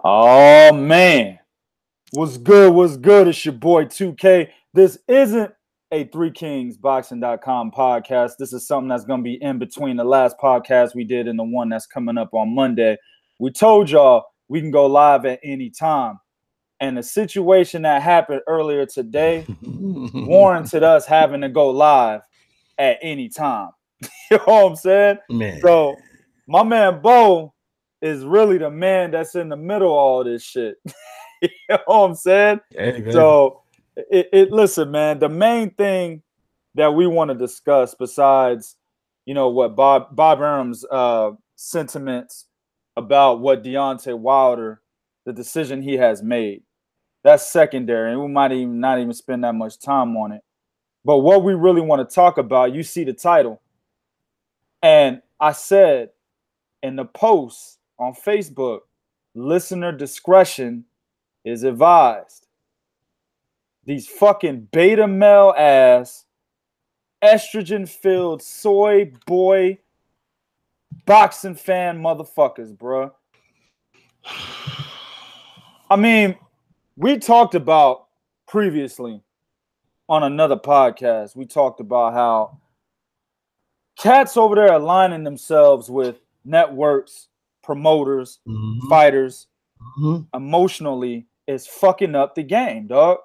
Oh man, what's good? What's good? It's your boy 2K. This isn't a Three Kings Boxing.com podcast. This is something that's gonna be in between the last podcast we did and the one that's coming up on Monday. We told y'all we can go live at any time. And the situation that happened earlier today warranted us having to go live at any time. You know what I'm saying? Man. So my man Bo is really the man that's in the middle of all this shit. You know what I'm saying? Hey, So listen, man, the main thing that we want to discuss besides, what Bob Arum's sentiments about what Deontay WIlder, the decision he has made. That's secondary, and we might even not even spend that much time on it. But what we really want to talk about, you see the title. And I said in the post on Facebook, listener discretion is advised. These fucking beta male ass, estrogen filled soy boy boxing fan motherfuckers, bro. I mean, we talked about previously on another podcast, we talked about how cats over there aligning themselves with networks, promoters, fighters, emotionally is fucking up the game, dog.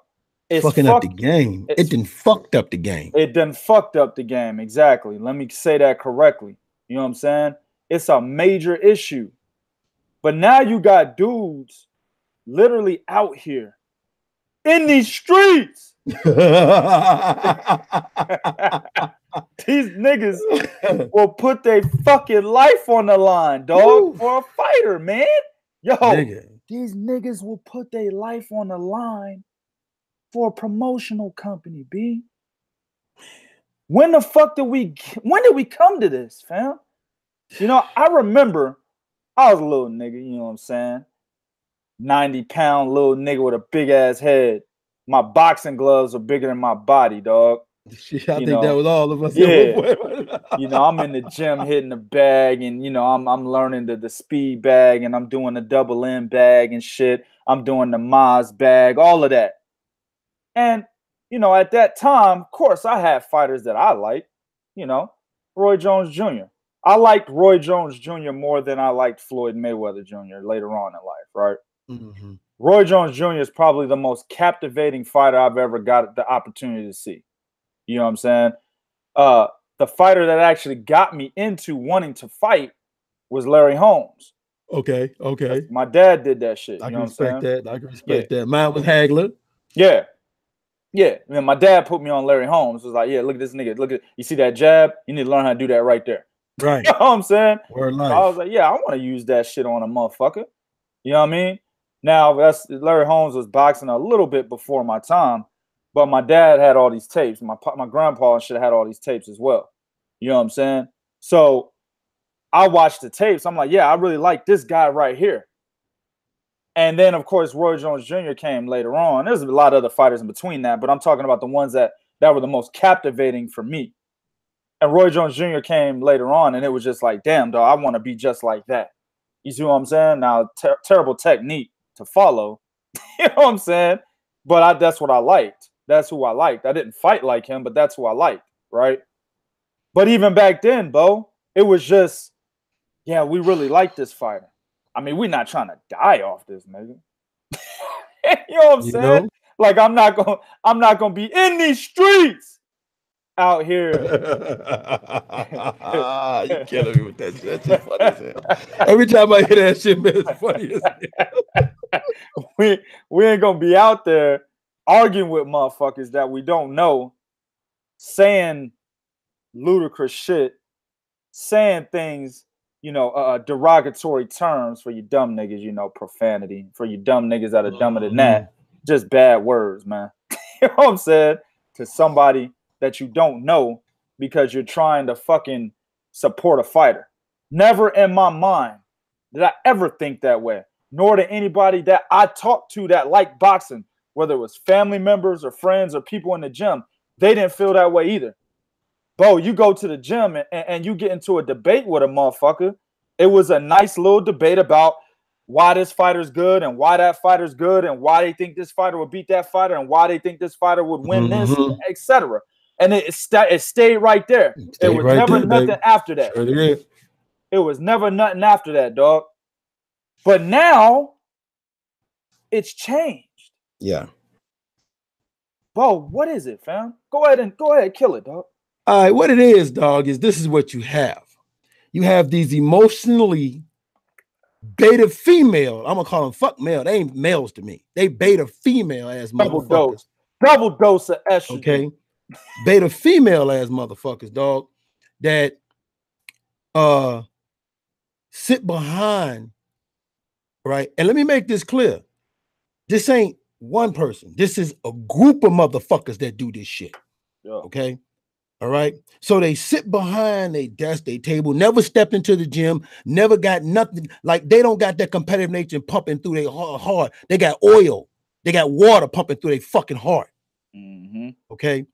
It's fucking up the game. It done fucked up the game. It done fucked up the game, exactly. Let me say that correctly. You know what I'm saying? It's a major issue. But now you got dudes literally out here in these streets. These niggas will put their fucking life on the line, dog, for a fighter, man. Yo, these niggas will put their life on the line for a promotional company, B. When did we come to this, fam? You know, I remember I was a little nigga, you know what I'm saying? 90-pound little nigga with a big ass head. My boxing gloves are bigger than my body, dog. I think that was all of us. Yeah. I'm in the gym hitting the bag, and I'm learning the speed bag, and I'm doing the double M bag and shit. I'm doing the Maz bag, all of that. And at that time, of course, I had fighters that I liked. Roy Jones Jr. I liked Roy Jones Jr. more than I liked Floyd Mayweather Jr. later on in life, right? Mm-hmm. Roy Jones Jr. is probably the most captivating fighter I've ever got the opportunity to see. You know what I'm saying? The fighter that actually got me into wanting to fight was Larry Holmes. Okay. My dad did that shit. I can respect that. Yeah. Mine was Hagler. Yeah. And my dad put me on Larry Holmes. It was like, yeah, look at this nigga. You see that jab? You need to learn how to do that right there. Right. You know what I'm saying? Word life. So I was like, yeah, I want to use that shit on a motherfucker. You know what I mean? Now, Larry Holmes was boxing a little bit before my time, but my dad had all these tapes. My grandpa and shit had all these tapes as well. You know what I'm saying? So I watched the tapes. I'm like, yeah, I really like this guy right here. And then, of course, Roy Jones Jr. came later on. There's a lot of other fighters in between that, but I'm talking about the ones that were the most captivating for me. And Roy Jones Jr. came later on, and it was just like, damn, dog, I want to be just like that. You see what I'm saying? Now, terrible technique to follow. You know what I'm saying? But that's what I liked. That's who I liked. I didn't fight like him, but that's who I liked, right? But even back then, Bo, it was just, yeah, we really like this fighter. I mean, we're not trying to die off this nigga. You know what I'm saying? Like, I'm not gonna be in these streets out here. You killing me with that shit. That's just funny as hell. Every time I hear that shit, man, it's funny as hell. We ain't gonna be out there arguing with motherfuckers that we don't know, saying ludicrous shit, saying things, derogatory terms for you dumb niggas, profanity for you dumb niggas that are dumber than that. Just bad words, man. You know what I'm saying? To somebody that you don't know because you're trying to fucking support a fighter. Never in my mind did I ever think that way, nor did anybody that I talked to that liked boxing, whether it was family members or friends or people in the gym, they didn't feel that way either. Bo, you go to the gym and you get into a debate with a motherfucker. It was a nice little debate about why this fighter's good and why that fighter's good and why they think this fighter would beat that fighter and why they think this fighter would win this, etc. And it stayed right there. It was right never there, nothing baby. after that. Sure it was never nothing after that, dog. But now it's changed. Yeah. Bo, what is it, fam? Go ahead, kill it, dog. All right, what it is, dog, is this is what you have. You have these emotionally beta female. I'm gonna call them fuck male. They ain't males to me. They beta female ass motherfuckers. Double dose of estrogen. Okay. Beta female ass motherfuckers, dog, that sit behind, right? And let me make this clear. This ain't one person. This is a group of motherfuckers that do this shit. Yeah. Okay. All right. So they sit behind their desk, their table, never stepped into the gym, never got nothing. Like they don't got that competitive nature pumping through their heart. They got oil. They got water pumping through their fucking heart. Okay.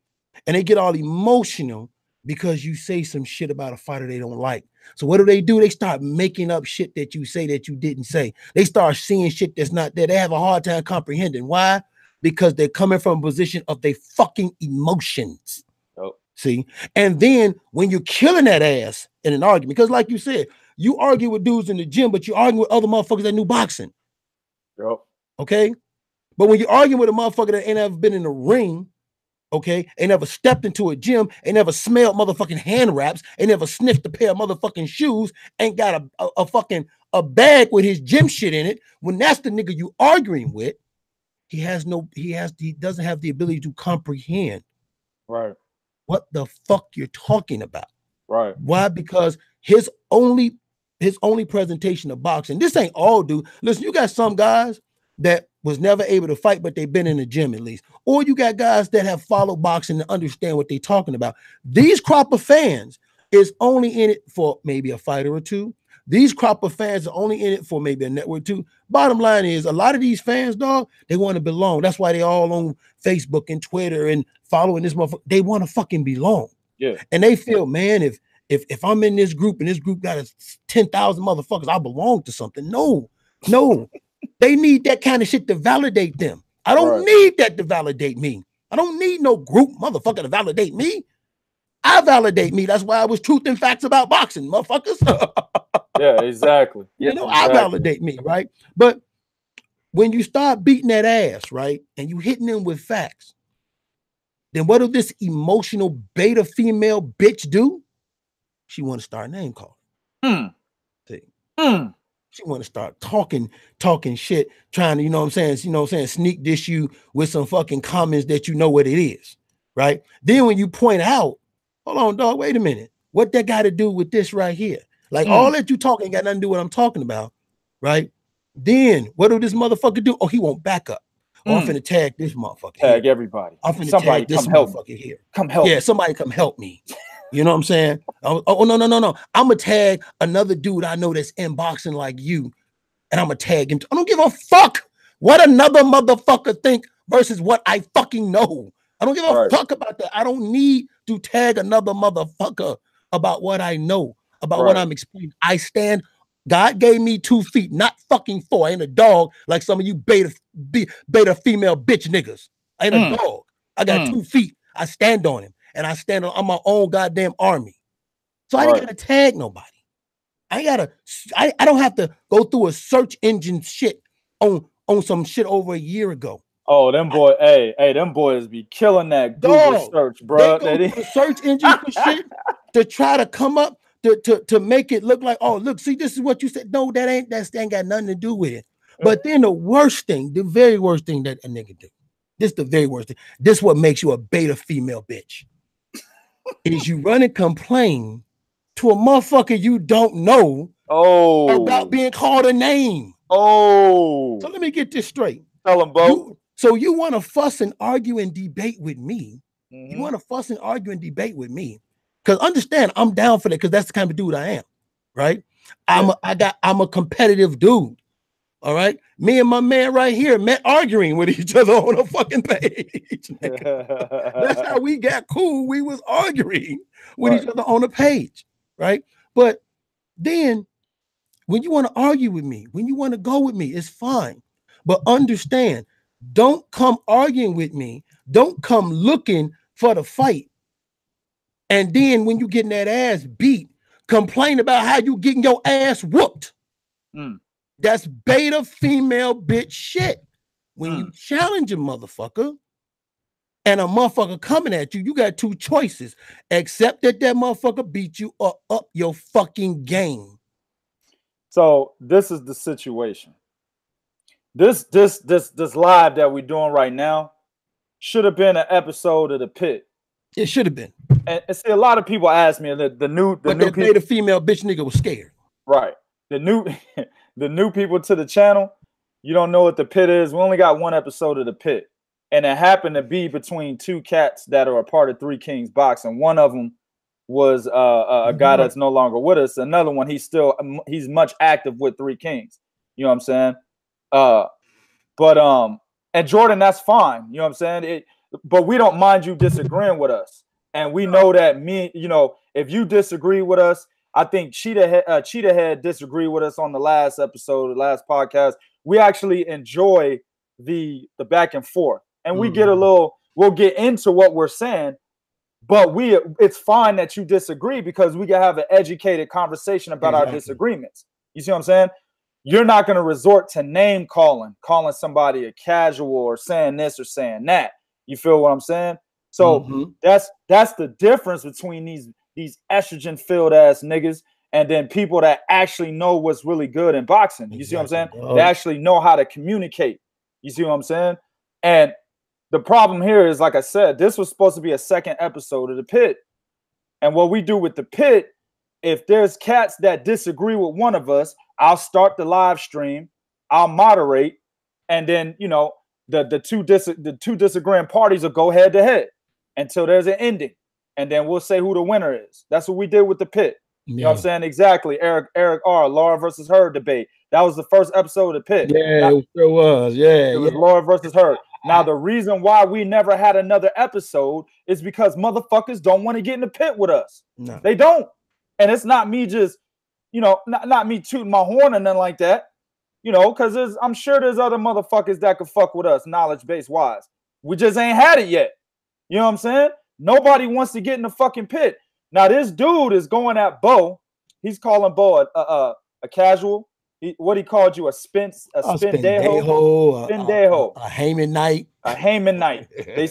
And they get all emotional because you say some shit about a fighter they don't like. So what do? They start making up shit that you say that you didn't say. They start seeing shit that's not there. They have a hard time comprehending. Why? Because they're coming from a position of their fucking emotions. Oh. See? And then when you're killing that ass in an argument, because like you said, you argue with dudes in the gym, but you argue with other motherfuckers that knew boxing. Yep. Okay? But when you're arguing with a motherfucker that ain't ever been in the ring, okay, ain't never stepped into a gym, ain't never smelled motherfucking hand wraps, ain't never sniffed a pair of motherfucking shoes, ain't got a fucking bag with his gym shit in it, when that's the nigga you arguing with, he doesn't have the ability to comprehend what the fuck you're talking about. Right. Why? Because his only presentation of boxing, this ain't all dude. Listen, you got some guys that was never able to fight, but they've been in the gym at least. Or you got guys that have followed boxing and understand what they're talking about. These crop of fans is only in it for maybe a fighter or two. These crop of fans are only in it for maybe a network too. Bottom line is a lot of these fans, dog, they want to belong. That's why they all on Facebook and Twitter and following this motherfucker. They want to fucking belong. Yeah. And they feel, man, if I'm in this group and this group got 10,000 motherfuckers, I belong to something. No. They need that kind of shit to validate them. I don't need that to validate me. I don't need no group motherfucker to validate me. I validate me. That's why I was Truth and Facts about boxing, motherfuckers. Yeah, exactly. I validate me, right? But when you start beating that ass, right, and you hitting them with facts, then what does this emotional beta female bitch do? She want to start name calling. See. She want to start talking shit, trying to, you know what I'm saying, sneak dish you with some fucking comments that you know what it is, right? Then when you point out, hold on, dog, wait a minute, what that got to do with this right here? Like all that you talking got nothing to do with what I'm talking about, right? Then what do this motherfucker do? Oh, he won't back up. Oh, I'm finna tag this motherfucker. Tag everybody. I'm finna tag this motherfucker here. Come help. Yeah, somebody come help me. You know what I'm saying? Oh, no. I'm going to tag another dude I know that's in boxing like you, and I'm going to tag him. I don't give a fuck what another motherfucker think versus what I fucking know. I don't give a fuck about that. I don't need to tag another motherfucker about what I know, about what I'm explaining. I stand. God gave me 2 feet, not fucking 4. I ain't a dog like some of you beta female bitch niggas. I ain't a dog. I got 2 feet. I stand on him. And I stand on my own goddamn army. So I ain't gotta tag nobody. I don't have to go through a search engine shit on some shit over a year ago. Oh, them boys, them boys be killing that Google search, bro. They go through the search engine for shit to try to come up to make it look like, oh, look, see, this is what you said. No, that ain't got nothing to do with it. But then the very worst thing that a nigga do, this is the very worst thing. This is what makes you a beta female bitch. Is you run and complain to a motherfucker you don't know about being called a name. So let me get this straight. Tell him, Bo. So you want to fuss and argue and debate with me. You want to fuss and argue and debate with me. Because understand, I'm down for that because that's the kind of dude I am. Right? I'm a competitive dude. All right. Me and my man right here met arguing with each other on a fucking page. That's how we got cool. We was arguing with each other on a page. Right. But then When you want to argue with me, when you want to go with me, it's fine. But understand, don't come arguing with me. Don't come looking for the fight. And then when you getting that ass beat, complain about how you getting your ass whooped. That's beta female bitch shit. When you challenge a motherfucker and a motherfucker coming at you, you got two choices. Accept that motherfucker beat you or up your fucking game. So this is the situation. This live that we're doing right now should have been an episode of The Pit. It should have been. And see, a lot of people ask me the new beta female bitch nigga was scared. Right. The new people to the channel, you don't know what The Pit is. We only got one episode of The Pit. And it happened to be between two cats that are a part of Three Kings Boxing. One of them was a guy that's no longer with us. Another one, he's much active with Three Kings. You know what I'm saying? And Jordan, that's fine. You know what I'm saying? But we don't mind you disagreeing with us. And we know that if you disagree with us, I think Cheetah Head disagreed with us on the last episode, the last podcast. We actually enjoy the back and forth. And we we'll get into what we're saying, but it's fine that you disagree because we can have an educated conversation about our disagreements. You see what I'm saying? You're not going to resort to name calling somebody a casual or saying this or saying that. You feel what I'm saying? So that's the difference between these estrogen filled ass niggas and then people that actually know what's really good in boxing. You see what I'm saying? They actually know how to communicate. You see what I'm saying? And the problem here is, like I said, this was supposed to be a second episode of The Pit. And what we do with The Pit, if there's cats that disagree with one of us, I'll start the live stream, I'll moderate, and then, the two disagreeing parties will go head to head until there's an ending. And then we'll say who the winner is. That's what we did with The Pit. You know what I'm saying? Exactly. Eric R. Laura versus her debate. That was the first episode of The Pit. Yeah, it sure was. Yeah. It was Laura versus her. Now, the reason why we never had another episode is because motherfuckers don't want to get in the pit with us. No. They don't. And it's not me just, not me tooting my horn or nothing like that. Because I'm sure there's other motherfuckers that could fuck with us knowledge-based wise. We just ain't had it yet. You know what I'm saying? Nobody wants to get in the fucking pit. Now, this dude is going at Bo. He's calling Bo a casual. What he called you, a spendejo, a Haman Knight. A Haman Knight.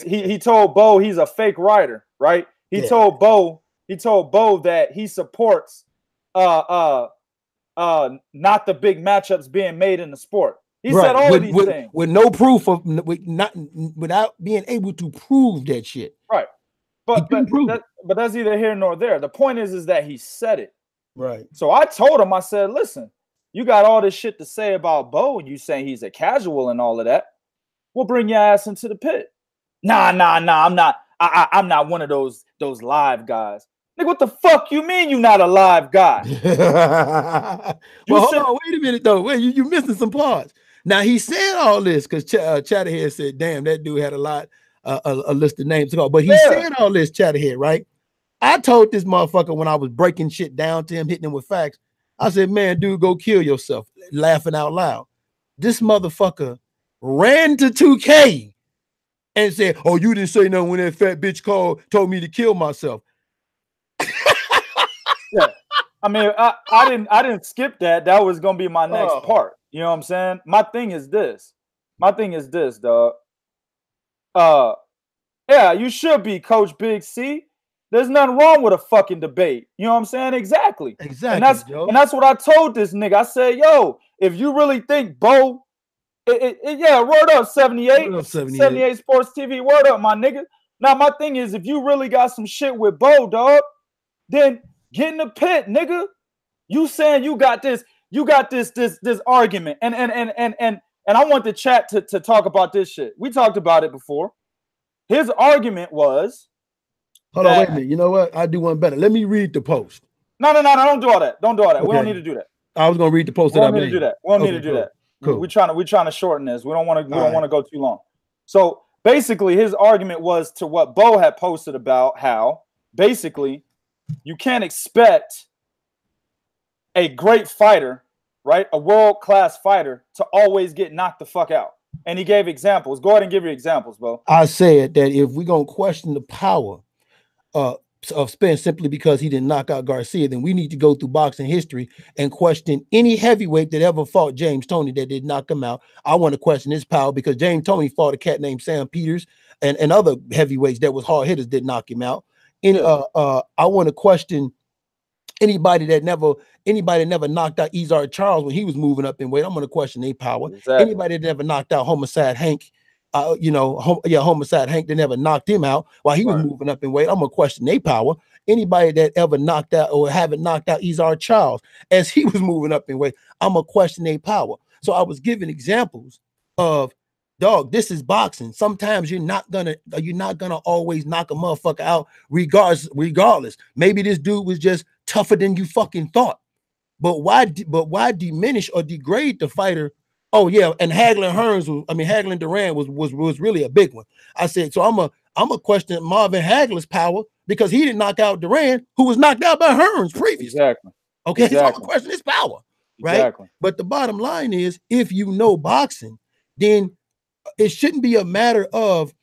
He told Bo he's a fake writer, right? He told Bo that he supports not the big matchups being made in the sport. He said all of these things with no proof without being able to prove that shit. Right. But that's either here nor there. The point is that he said it. Right. So I told him, I said, listen, you got all this shit to say about Bo and you saying he's a casual and all of that. We'll bring your ass into the pit. Nah, I'm not. I'm not one of those live guys. Nigga, what the fuck you mean you not a live guy? Well, hold on, wait a minute though. Wait, you missing some parts. Now he said all this because Chatterhead said, damn, that dude had a list of names to go. But he said all this, Chatterhead, right? I told this motherfucker when I was breaking shit down to him, hitting him with facts. I said, man, dude, go kill yourself, laughing out loud. This motherfucker ran to 2K and said, oh, you didn't say nothing when that fat bitch told me to kill myself. Yeah. I mean, I didn't skip that. That was gonna be my next part. You know what I'm saying? My thing is this, dog. Yeah, you should be Coach Big C. There's nothing wrong with a fucking debate. You know what I'm saying? Exactly. And that's what I told this nigga. I said, yo, if you really think Bo, word up, 78 Sports TV, word up, my nigga. Now, my thing is, if you really got some shit with Bo, dog, then get in the pit, nigga. You saying you got this argument. And I want the chat to talk about this shit. We talked about it before. His argument was, hold on, wait a minute. You know what? I do one better. Let me read the post. No, don't do all that. Don't do all that. Okay. We don't need to do that. I was gonna read the post that I made. We don't need to do that. Cool. We're trying to shorten this. We don't want to go too long. So basically, his argument was to what Bo had posted about how basically you can't expect a great fighter right? A world-class fighter to always get knocked the fuck out. And he gave examples. Go ahead and give your examples, bro. I said that if we're going to question the power of Spence simply because he didn't knock out Garcia, then we need to go through boxing history and question any heavyweight that ever fought James Toney that did knock him out. I want to question his power because James Toney fought a cat named Sam Peters and other heavyweights that was hard hitters that knock him out. And I want to question anybody that never knocked out Izard Charles when he was moving up in weight. I'm going to question their power. Exactly. Anybody that never knocked out Homicide Hank, Homicide Hank, that never knocked him out while he was moving up in weight, I'm going to question their power. Anybody that ever knocked out or haven't knocked out Izard Charles as he was moving up in weight, I'm going to question their power. So I was giving examples of, dog, this is boxing. Sometimes you're not gonna always knock a motherfucker out regardless. Maybe this dude was just tougher than you fucking thought. But why diminish or degrade the fighter? Oh yeah, and Hagler Duran was really a big one. I said, so I'm a question Marvin Hagler's power because he didn't knock out Duran, who was knocked out by Hearns previously. Exactly. Okay, exactly. So I'm gonna question his power, right? Exactly. But the bottom line is, if you know boxing, then it shouldn't be a matter of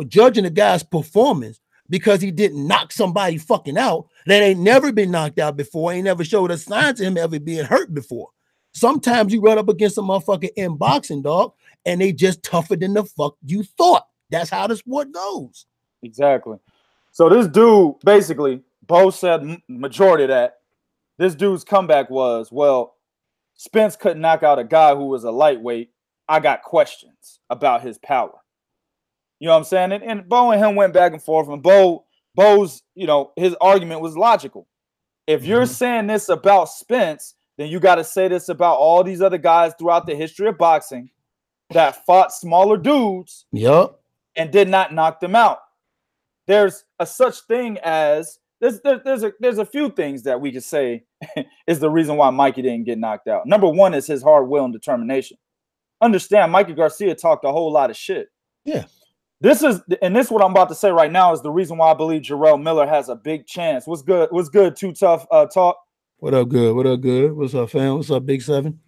judging a guy's performance because he didn't knock somebody fucking out that ain't never been knocked out before, ain't never showed a sign to him ever being hurt before. Sometimes you run up against a motherfucker in boxing, dog, and they just tougher than the fuck you thought. That's how the sport goes. Exactly. So this dude, basically, Bo said majority of that. This dude's comeback was, well, Spence couldn't knock out a guy who was a lightweight. I got questions about his power. You know what I'm saying? And Bo and him went back and forth, and Bo's, his argument was logical. If you're saying this about Spence, then you got to say this about all these other guys throughout the history of boxing that fought smaller dudes and did not knock them out. There's a such thing as there's a few things that we could say is the reason why Mikey didn't get knocked out. Number one is his hard will and determination. Understand, Mikey Garcia talked a whole lot of shit. Yeah. This what I'm about to say right now is the reason why I believe Jarrell Miller has a big chance. What's good? What's good? Too Tough Talk. What up, good? What up, good? What's up, fam? What's up, Big Seven?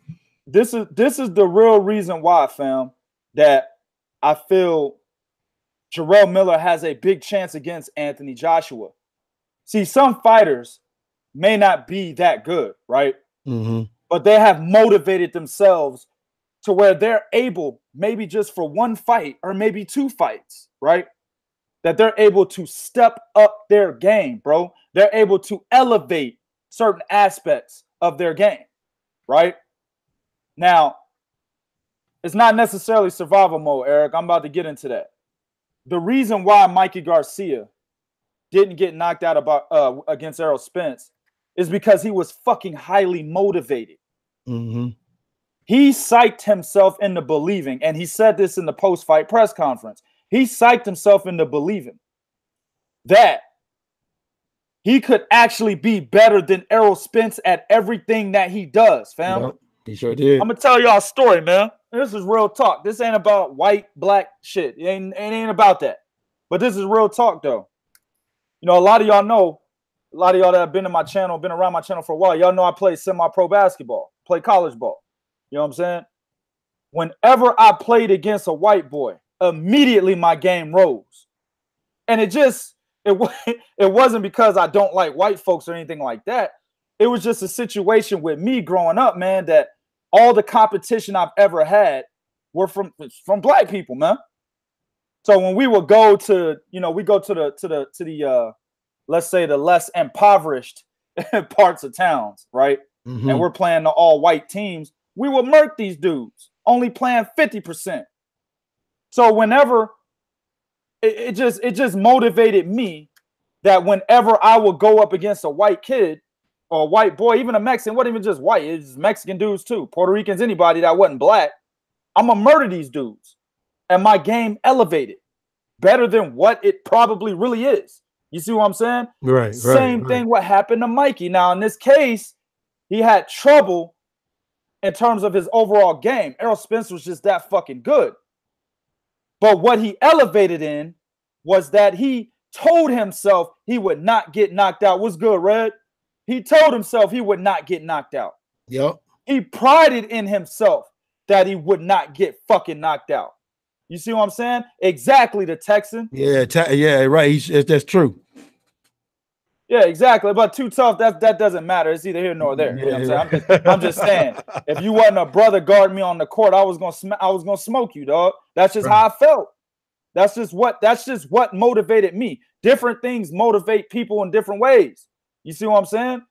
This is the real reason why, fam, that I feel Jarrell Miller has a big chance against Anthony Joshua. See, some fighters may not be that good, right? But they have motivated themselves to where they're able, maybe just for one fight or maybe two fights, right? That they're able to step up their game, bro. They're able to elevate certain aspects of their game, right? Now, it's not necessarily survival mode, Eric. I'm about to get into that. The reason why Mikey Garcia didn't get knocked out against Errol Spence is because he was fucking highly motivated. He psyched himself into believing, and he said this in the post-fight press conference. He psyched himself into believing that he could actually be better than Errol Spence at everything that he does, fam. Yep, he sure did. I'm gonna tell y'all a story, man. This is real talk. This ain't about white, black shit. It ain't about that. But this is real talk, though. A lot of y'all know, a lot of y'all that have been in my channel, been around my channel for a while, y'all know I play semi-pro basketball, play college ball. You know what I'm saying? Whenever I played against a white boy, immediately my game rose. And it wasn't because I don't like white folks or anything like that. It was just a situation with me growing up, man, that all the competition I've ever had were from black people, man. So when we would go to, we go to the let's say the less impoverished parts of towns, right? And we're playing the all white teams. We would murk these dudes, only playing 50%. So whenever it just motivated me that whenever I would go up against a white kid or a white boy, even a Mexican, wasn't even just white, it's Mexican dudes too, Puerto Ricans, anybody that wasn't black, I'm gonna murder these dudes. And my game elevated better than what it probably really is. You see what I'm saying? Right. Same thing what happened to Mikey. Now, in this case, he had trouble in terms of his overall game. Errol Spence was just that fucking good. But what he elevated in was that he told himself he would not get knocked out. What's good, Red? He told himself he would not get knocked out. Yep. He prided in himself that he would not get fucking knocked out. You see what I'm saying? Exactly, the Texan. Yeah, yeah, right. That's true. Yeah, exactly. But Too Tough, that doesn't matter. It's either here nor there. You know what I'm saying? I'm just saying. If you wasn't a brother guarding me on the court, I was gonna smoke you, dog. That's just how I felt. That's just what motivated me. Different things motivate people in different ways. You see what I'm saying?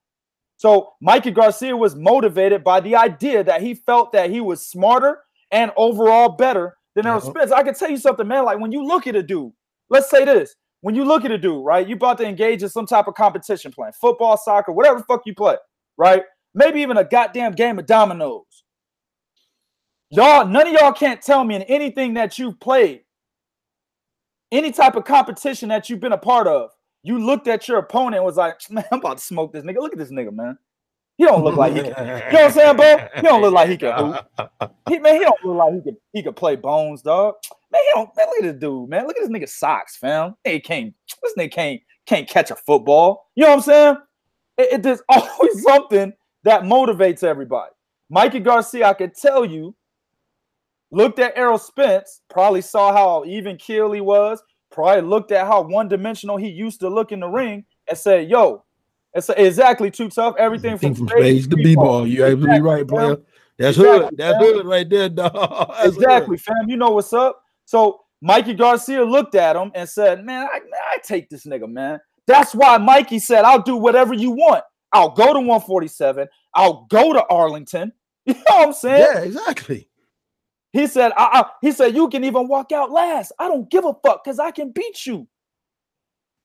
So Mikey Garcia was motivated by the idea that he felt that he was smarter and overall better than Errol Spence. I can tell you something, man. Like when you look at a dude, let's say this. When you look at a dude, right, you about to engage in some type of competition playing football, soccer, whatever the fuck you play, right? Maybe even a goddamn game of dominoes. Y'all, none of y'all can't tell me in anything that you've played, any type of competition that you've been a part of, you looked at your opponent and was like, man, I'm about to smoke this nigga. Look at this nigga, man. He don't look like he can. You know what I'm saying, bro? He don't look like he can hoop. He don't look like he could play bones, dog. Man, look at this dude, man. Look at this nigga socks, fam. This nigga can't catch a football. You know what I'm saying? There's always something that motivates everybody. Mikey Garcia, I could tell you, looked at Errol Spence, probably saw how even keel he was, probably looked at how one-dimensional he used to look in the ring and said, yo, it's exactly Too Tough. Everything from space to b-ball. You're absolutely right, player. That's hood. That's hood right there, dog. Exactly, fam. You know what's up. So Mikey Garcia looked at him and said, man, I take this nigga, man. That's why Mikey said, I'll do whatever you want. I'll go to 147. I'll go to Arlington. You know what I'm saying? Yeah, exactly. He said, you can even walk out last. I don't give a fuck because I can beat you.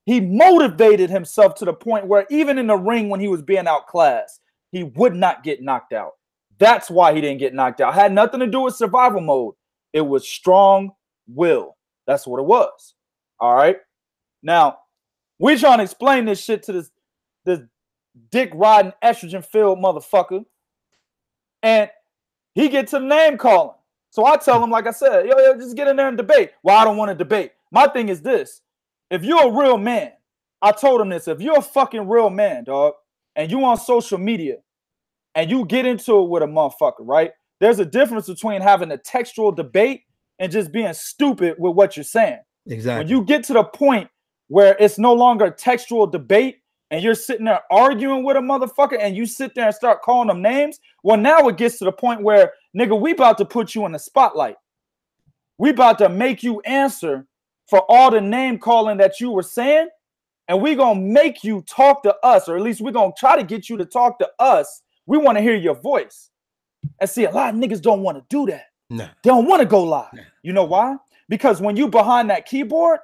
He motivated himself to the point where even in the ring when he was being outclassed, he would not get knocked out. That's why he didn't get knocked out. It had nothing to do with survival mode. It was strong will. That's what it was. All right. Now, we're trying to explain this shit to this dick riding estrogen filled motherfucker. And he gets to name calling. So I tell him, like I said, yo, just get in there and debate. Well, I don't want to debate. My thing is this. If you're a real man, I told him this. If you're a fucking real man, dog, and you on social media and you get into it with a motherfucker, right? There's a difference between having a textual debate and just being stupid with what you're saying. Exactly. When you get to the point where it's no longer a textual debate and you're sitting there arguing with a motherfucker and you sit there and start calling them names, well, now it gets to the point where, nigga, we about to put you in the spotlight. We about to make you answer for all the name calling that you were saying, and we gonna make you talk to us, or at least we're gonna try to get you to talk to us. We want to hear your voice. And see, a lot of niggas don't want to do that. No. They don't want to go live. No. You know why? Because when you behind that keyboard,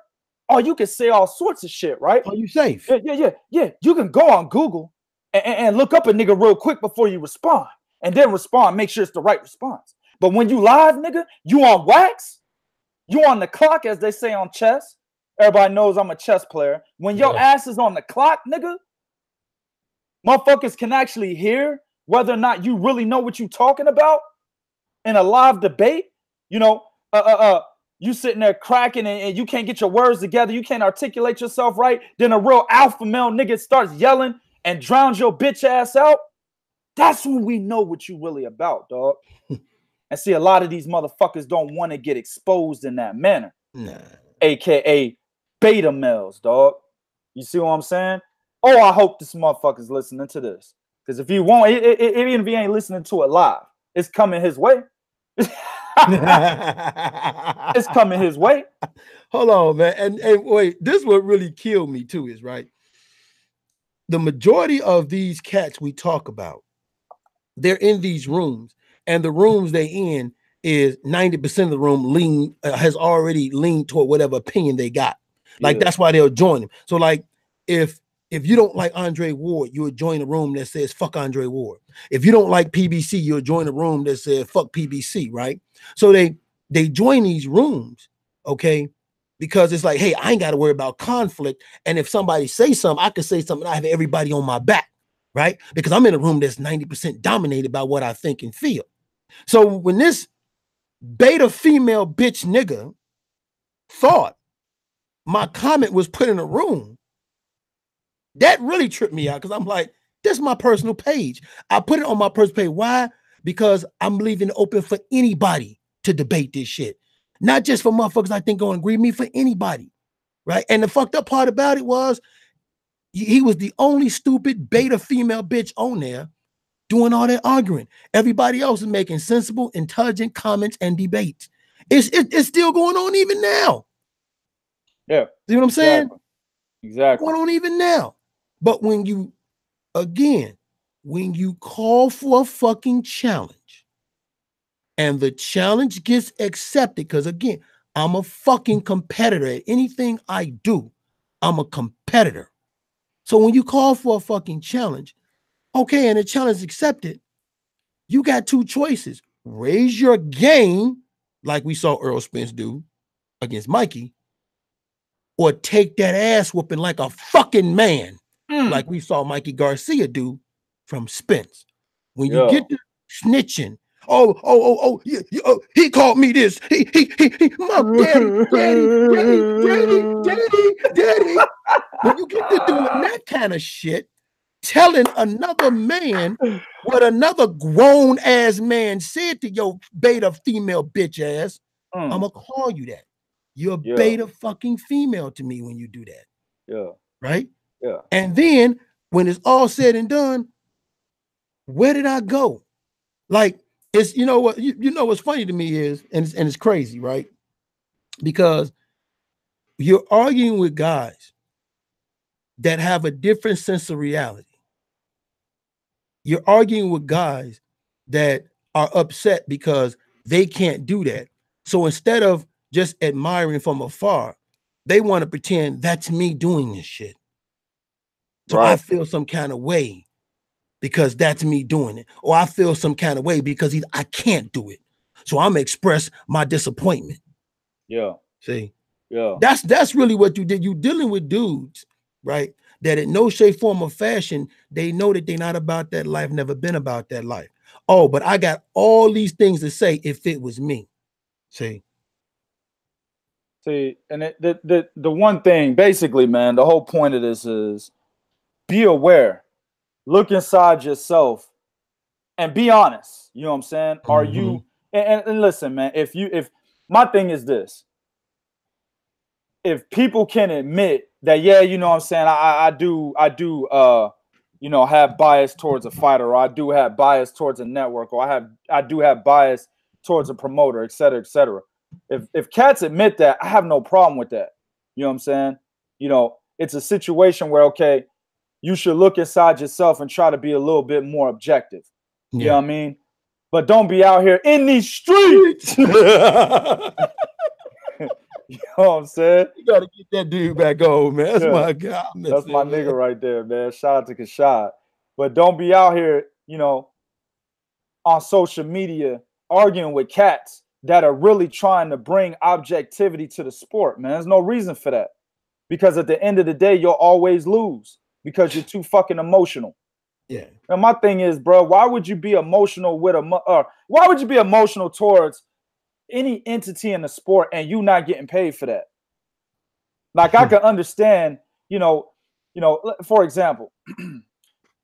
oh, you can say all sorts of shit, right? Oh, you safe. Yeah. You can go on Google and look up a nigga real quick before you respond. And then respond, make sure it's the right response. But when you live, nigga, you on wax, you on the clock, as they say on chess. Everybody knows I'm a chess player. When your ass is on the clock, nigga, motherfuckers can actually hear whether or not you really know what you talking about in a live debate. You know, you sitting there cracking and you can't get your words together. You can't articulate yourself right. Then a real alpha male nigga starts yelling and drowns your bitch ass out. That's when we know what you really about, dog. And see, a lot of these motherfuckers don't want to get exposed in that manner. Nah. AKA beta males, dog. You see what I'm saying? Oh, I hope this motherfucker's listening to this. Because if he won't, even if he ain't listening to it live, it's coming his way. It's coming his way. Hold on, man. And wait, this what really killed me too is, right, the majority of these cats we talk about, they're in these rooms, and the rooms they in is 90% of the room has already leaned toward whatever opinion they got. Like, that's why they'll join him. So like, if you don't like Andre Ward, you'll join a room that says fuck Andre Ward. If you don't like PBC, you'll join a room that says fuck PBC, right? So they join these rooms, okay? Because it's like, hey, I ain't got to worry about conflict. And if somebody say something, I can say something. I have everybody on my back, right? Because I'm in a room that's 90% dominated by what I think and feel. So when this beta female bitch nigga thought my comment was put in a room, that really tripped me out, because I'm like, That's my personal page. I put it on my personal page. Why? Because I'm leaving it open for anybody to debate this shit. Not just for motherfuckers I think gonna agree with me, for anybody. Right? And the fucked up part about it was he was the only stupid beta female bitch on there doing all that arguing. Everybody else is making sensible, intelligent comments and debates. It's still going on even now. Yeah. See what I'm saying? Exactly. Going on even now. But when you call for a fucking challenge and the challenge gets accepted, because again, I'm a fucking competitor at anything I do. I'm a competitor. So when you call for a fucking challenge, okay, and the challenge is accepted, you got two choices. Raise your game, like we saw Earl Spence do against Mikey, or take that ass whooping like a fucking man, like we saw Mikey Garcia do from Spence. When you get to snitching, he called me this. He mom, daddy. When you get to doing that kind of shit, telling another man what another grown ass man said to your beta female bitch ass, I'm gonna call you that. You're a beta fucking female to me when you do that. Yeah. Right? Yeah. And then when it's all said and done, where did I go? Like, it's, you know what, you know what's funny to me is, and it's crazy, right? Because you're arguing with guys that have a different sense of reality. You're arguing with guys that are upset because they can't do that. So instead of just admiring from afar, they want to pretend that's me doing this shit. So I feel some kind of way because that's me doing it. Or I feel some kind of way because I can't do it. So I'm gonna express my disappointment. Yeah. See? Yeah. That's really what you did. You dealing with dudes, right? That in no shape, form, or fashion, they know that they're not about that life, never been about that life. Oh, but I got all these things to say if it was me. See, and the one thing, basically, man, the whole point of this is be aware, look inside yourself, and be honest. You know what I'm saying? Are you and listen, man, if my thing is this, if people can admit that, yeah, you know what I'm saying, I do you know, have bias towards a fighter, or I do have bias towards a network, or I do have bias towards a promoter, et cetera, et cetera. If cats admit that, I have no problem with that. You know what I'm saying? You know, it's a situation where, okay, you should look inside yourself and try to be a little bit more objective. You know what I mean? But don't be out here in these streets. You know what I'm saying? You gotta get that dude back on, man. That's my guy. That's my nigga right there, man. Shout out to Kashad. But don't be out here, you know, on social media arguing with cats that are really trying to bring objectivity to the sport, man. There's no reason for that. Because at the end of the day, you'll always lose because you're too fucking emotional. Yeah. And my thing is, bro, why would you be emotional with why would you be emotional towards any entity in the sport and you not getting paid for that? Like, I can understand, you know, for example,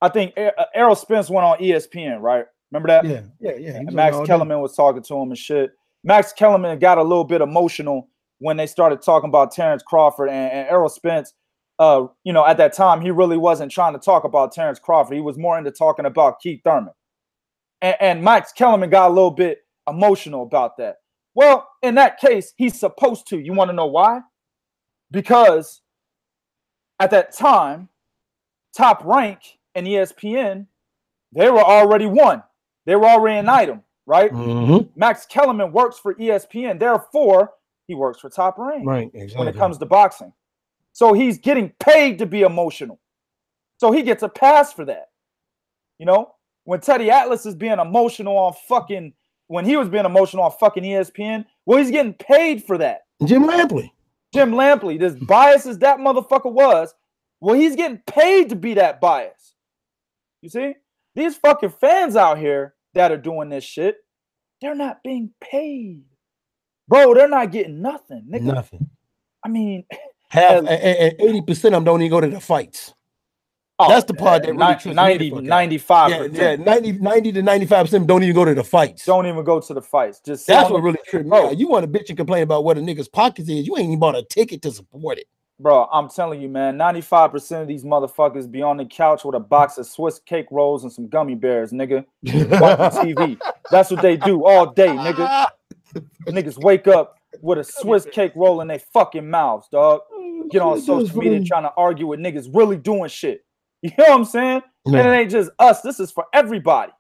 I think Errol Spence went on ESPN, right? Remember that? Yeah. And Max Kellerman was talking to him and shit. Max Kellerman got a little bit emotional when they started talking about Terrence Crawford and Errol Spence. You know, at that time, he really wasn't trying to talk about Terrence Crawford. He was more into talking about Keith Thurman. And Max Kellerman got a little bit emotional about that. Well, in that case, he's supposed to. You want to know why? Because at that time, Top Rank and ESPN, they were already won. They were already an item, right? Max Kellerman works for ESPN. Therefore, he works for Top Rank when it comes to boxing. So he's getting paid to be emotional. So he gets a pass for that. You know, when Teddy Atlas is being emotional on when he was being emotional on fucking ESPN, well, he's getting paid for that. Jim Lampley, this bias as that motherfucker was, well, he's getting paid to be that bias. You see? These fucking fans out here that are doing this shit, they're not being paid. Bro, they're not getting nothing, nigga. Nothing. I mean, half and 80% of them don't even go to the fights. Oh, That's the part that really trips me the fuck out. 95%. Yeah, 90 to 95% don't even go to the fights. Don't even go to the fights. Just that's what really tripped me out. You want to bitch and complain about what a nigga's pockets is. You ain't even bought a ticket to support it. Bro, I'm telling you, man, 95% of these motherfuckers be on the couch with a box of Swiss cake rolls and some gummy bears, nigga. Watching TV. That's what they do all day, nigga. Niggas wake up with a Swiss cake roll in their fucking mouths, dog. Get on social media trying to argue with niggas really doing shit. You know what I'm saying? Man. And it ain't just us. This is for everybody.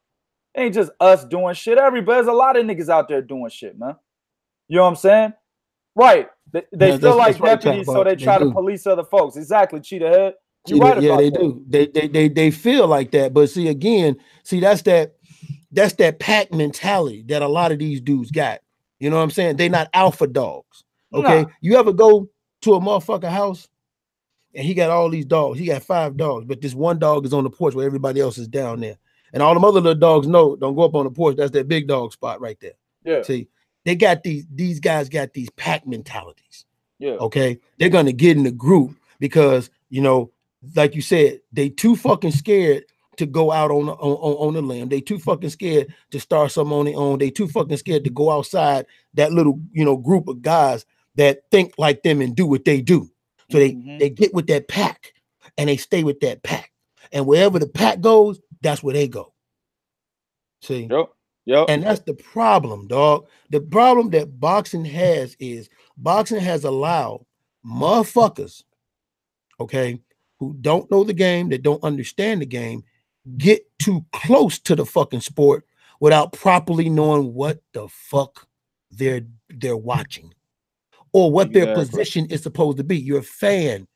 It ain't just us doing shit. Everybody, there's a lot of niggas out there doing shit, man. You know what I'm saying? Right. They feel like deputies, so they try to police other folks. Exactly, Cheetah Head. You right about that. do. They feel like that. But see, again, that's that pack mentality that a lot of these dudes got. You know what I'm saying? They not alpha dogs. Okay. Nah. You ever go to a motherfucker house and he got all these dogs? He got 5 dogs, but this one dog is on the porch where everybody else is down there. And all them other little dogs know, don't go up on the porch. That's that big dog spot right there. Yeah. See, they got these guys got these pack mentalities. Yeah. Okay. They're going to get in the group because, you know, like you said, they too fucking scared to go out on the limb. They too fucking scared to start something on their own. They too fucking scared to go outside that little, you know, group of guys that think like them and do what they do. So they get with that pack and they stay with that pack. And wherever the pack goes, that's where they go. See? Yep. And that's the problem, dog. The problem that boxing has is boxing has allowed motherfuckers, okay, who don't know the game, that don't understand the game, get too close to the fucking sport without properly knowing what the fuck they're watching or what their position is supposed to be. You're a fan.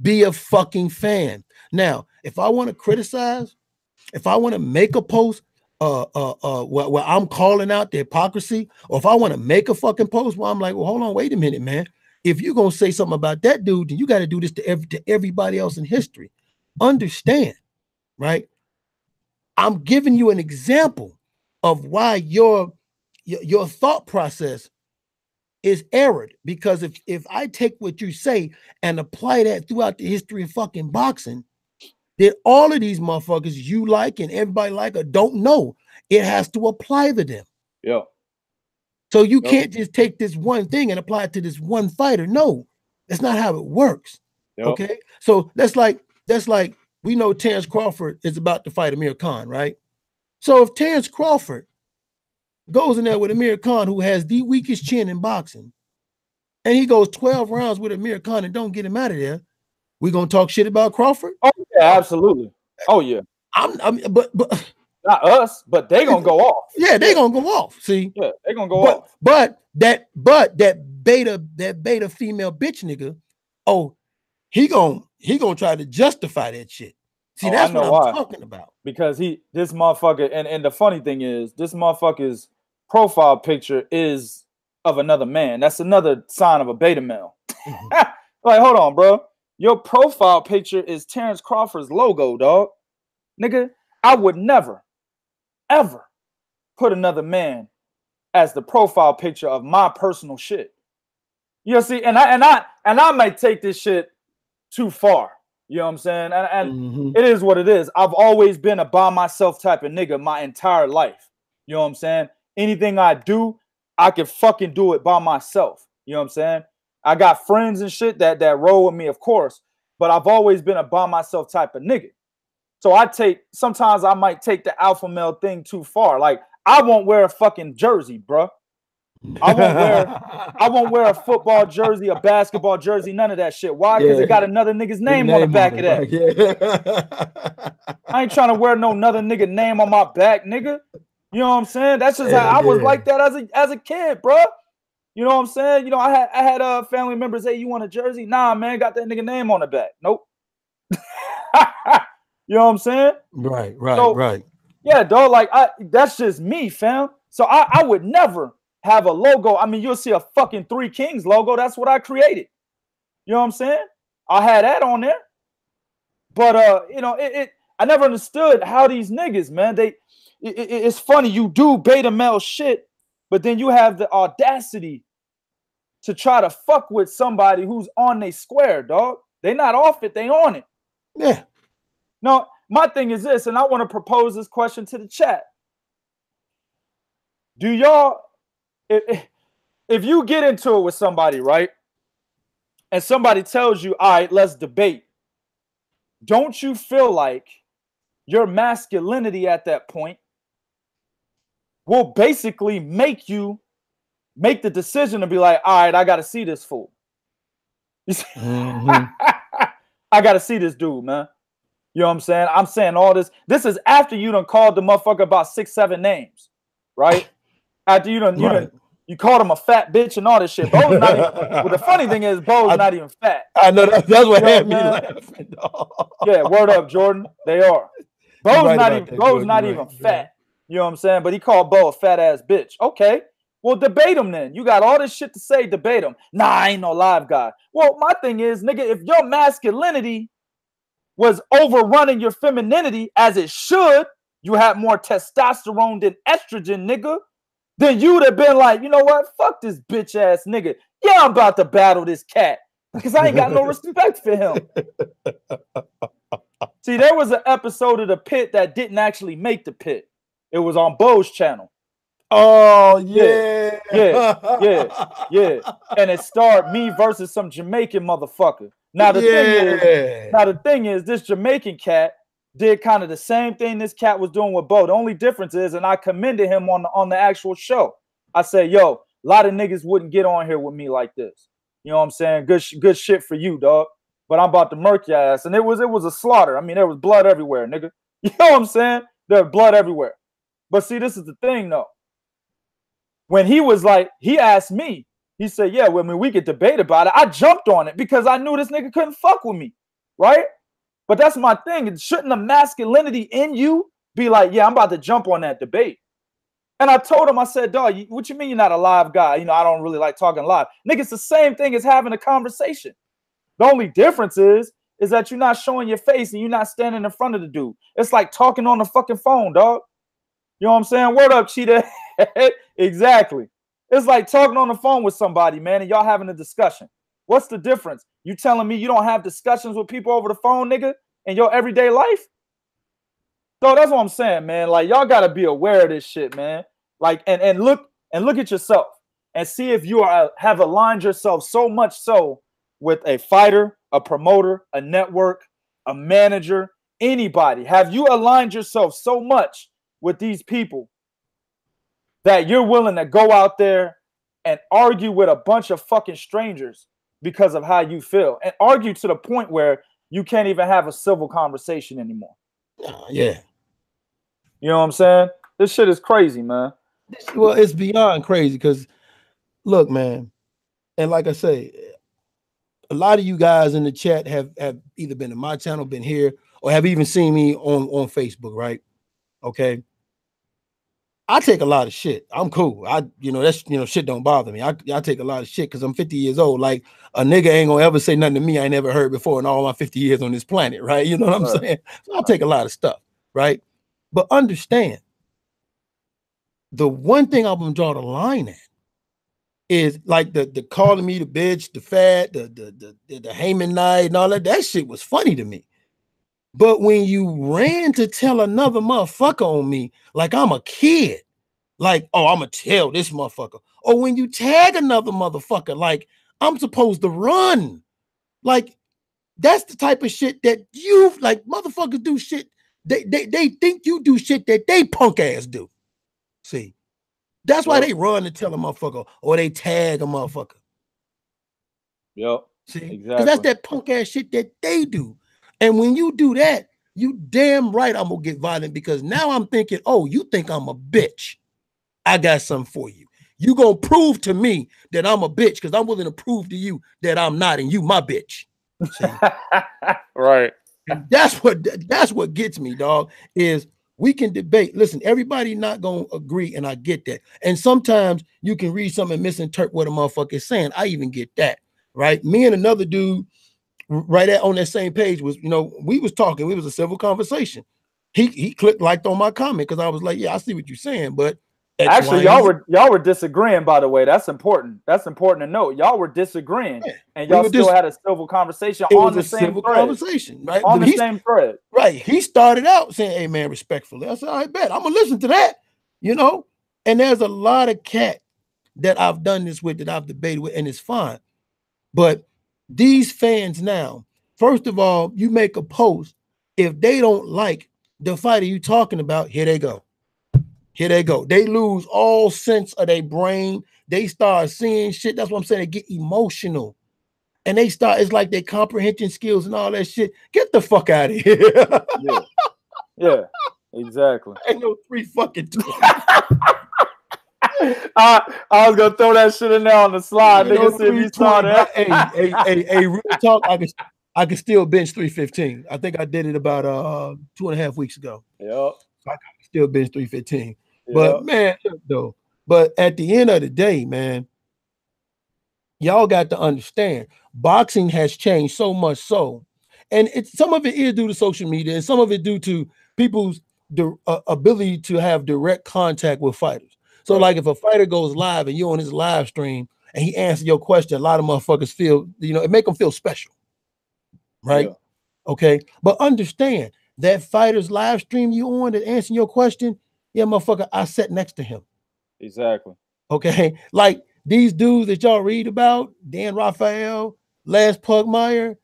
Be a fucking fan. Now, if I want to criticize, if I want to make a post where I'm calling out the hypocrisy, or if I want to make a fucking post where I'm like, well, hold on, wait a minute, man. If you're gonna say something about that dude, then you got to do this to everybody else in history. Understand, right? I'm giving you an example of why your thought process is errored. Because if I take what you say and apply that throughout the history of fucking boxing, then all of these motherfuckers you like and everybody like or don't know, it has to apply to them. Yeah. So you can't just take this one thing and apply it to this one fighter. No, that's not how it works. Yep. Okay. So that's like we know Terrence Crawford is about to fight Amir Khan, right? So if Terrence Crawford goes in there with Amir Khan, who has the weakest chin in boxing, and he goes 12 rounds with Amir Khan and don't get him out of there, we gonna talk shit about Crawford? Oh yeah, absolutely. Oh yeah. But not us, but they gonna go off. Yeah, they gonna go off. See, yeah, they gonna go off. But that beta female bitch nigga, oh, he gonna try to justify that shit. See, that's what I'm talking about. Because this motherfucker, and the funny thing is, this motherfucker's profile picture is of another man. That's another sign of a beta male. Like, hold on, bro. Your profile picture is Terrence Crawford's logo, dog. Nigga, I would never, ever put another man as the profile picture of my personal shit. You know, see, and I might take this shit too far. You know what I'm saying? And it is what it is. I've always been a by myself type of nigga my entire life. You know what I'm saying? Anything I do, I can fucking do it by myself. You know what I'm saying? I got friends and shit that roll with me, of course, but I've always been a by myself type of nigga. So sometimes I might take the alpha male thing too far. Like, I won't wear a fucking jersey, bro. I won't wear a football jersey, a basketball jersey, none of that shit. Why? Because it got another nigga's name on the back of that. Yeah. I ain't trying to wear no another nigga name on my back, nigga. You know what I'm saying? That's just how I was like that as a kid, bro. You know what I'm saying? You know, I had family members say, "You want a jersey?" Nah, man, got that nigga name on the back. Nope. You know what I'm saying? Right. Yeah, dog. Like, that's just me, fam. So I would never have a logo. I mean, you'll see a fucking Three Kings logo. That's what I created. You know what I'm saying? I had that on there. But you know, I never understood how these niggas, man, it's funny, you do beta male shit, but then you have the audacity to try to fuck with somebody who's on their square, dog. They not off it, they on it. Yeah. No, my thing is this, and I want to propose this question to the chat. Do y'all, if you get into it with somebody, right, and somebody tells you, all right, let's debate, don't you feel like your masculinity at that point will basically make you make the decision to be like, all right, I got to see this fool. I got to see this dude, man. You know what I'm saying? I'm saying all this. This is after you done called the motherfucker about 6, 7 names, right? After you done, you called him a fat bitch and all this shit. Bo's not even, well, the funny thing is, Bo's not even fat. I know that's what had me laughing. Yeah, word up, Jordan. They are. Bo's not even fat. You know what I'm saying? But he called Bo a fat ass bitch. Okay. Well, debate him then. You got all this shit to say, debate him. Nah, I ain't no live guy. Well, my thing is, nigga, if your masculinity was overrunning your femininity as it should, you had more testosterone than estrogen, nigga, then you would have been like, you know what? Fuck this bitch ass nigga. Yeah, I'm about to battle this cat because I ain't got no respect for him. See, there was an episode of The Pit that didn't actually make the pit. It was on Bo's channel. Oh, yeah. And it starred me versus some Jamaican motherfucker. Now the thing is, this Jamaican cat did kind of the same thing this cat was doing with Bo. The only difference is, and I commended him on the actual show. I said, yo, a lot of niggas wouldn't get on here with me like this. You know what I'm saying? Good shit for you, dog. But I'm about to murk your ass. And it was a slaughter. I mean, there was blood everywhere, nigga. You know what I'm saying? There was blood everywhere. But see, this is the thing, though. When he was like, he asked me, he said, yeah, well, I mean, we could debate about it. I jumped on it because I knew this nigga couldn't fuck with me, right? But that's my thing. Shouldn't the masculinity in you be like, yeah, I'm about to jump on that debate? And I told him, I said, dog, what you mean you're not a live guy? You know, I don't really like talking live. Nigga, it's the same thing as having a conversation. The only difference is that you're not showing your face and you're not standing in front of the dude. It's like talking on the fucking phone, dog. You know what I'm saying? Word up, cheetah. Exactly. It's like talking on the phone with somebody, man, and y'all having a discussion. What's the difference? You telling me you don't have discussions with people over the phone, nigga, in your everyday life? So that's what I'm saying, man. Like, y'all gotta be aware of this shit, man. Like, and look at yourself and see if you have aligned yourself so much so with a fighter, a promoter, a network, a manager, anybody. Have you aligned yourself so much with these people that you're willing to go out there and argue with a bunch of fucking strangers because of how you feel, and argue to the point where you can't even have a civil conversation anymore? Yeah. You know what I'm saying? This shit is crazy, man. Well, it's beyond crazy because, look, man, and like I say, a lot of you guys in the chat have either been in my channel, been here, or have even seen me on Facebook, right? Okay. I take a lot of shit. I'm cool. Shit don't bother me. I take a lot of shit because I'm 50 years old. Like, a nigga ain't gonna ever say nothing to me I ain't never heard before in all my 50 years on this planet, right? You know what I'm saying? So I take a lot of stuff, right? But understand, the one thing I'm gonna draw the line at is like the calling me the bitch, the fat, the Haman night and all that shit was funny to me. But when you ran to tell another motherfucker on me, like I'm a kid, like, oh, I'm gonna tell this motherfucker. Or when you tag another motherfucker, like I'm supposed to run. Like, that's the type of shit that you, like, motherfuckers do shit. They think you do shit that they punk ass do. See, that's why they run to tell a motherfucker or they tag a motherfucker. Yep. See, exactly. Because that's that punk ass shit that they do. And when you do that, you damn right I'm gonna get violent, because now I'm thinking, oh, you think I'm a bitch? I got something for you. You gonna prove to me that I'm a bitch because I'm willing to prove to you that I'm not, and you my bitch. See? Right. And that's what gets me, dog, is we can debate. Listen, everybody not gonna agree, and I get that. And sometimes you can read something and misinterpret what a motherfucker is saying. I even get that, right? Me and another dude right on that same page was, we was talking. It was a civil conversation. He liked on my comment because I was like, yeah, I see what you're saying, but X, Actually, Y, and Z. y'all were disagreeing, by the way. That's important. That's important to note. Y'all were disagreeing, Yeah. and y'all still had a civil conversation on the same thread. Conversation, right? On the same thread. Right. He started out saying, "Hey man, respectfully." I said, "I bet I'm gonna listen to that." You know, and there's a lot of cat that I've done this with, that I've debated with, and it's fine. But these fans now, first of all, you make a post. If they don't like the fighter you talking about, here they go. Here they go. They lose all sense of their brain. They start seeing shit. That's what I'm saying. They get emotional. And they start, it's like their comprehension skills and all that shit. Get the fuck out of here. Yeah. Yeah, exactly. Ain't no 3 fucking I was gonna throw that shit in there on the slide. Nigga said he saw that. Hey, real talk, I could still bench 315. I think I did it about 2.5 weeks ago. Yep. So I can still bench 315. Yep. But man, though, but at the end of the day, man, y'all got to understand, boxing has changed so much so, and some of it is due to social media, and some of it due to people's ability to have direct contact with fighters. So, like, if a fighter goes live and you're on his live stream and he answers your question, a lot of motherfuckers feel, it make them feel special, right? Yeah. Okay, but understand that fighter's live stream you on that answering your question, yeah, motherfucker, I sat next to him. Exactly. Okay, like these dudes that y'all read about, Dan Raphael, Lance Pugmire,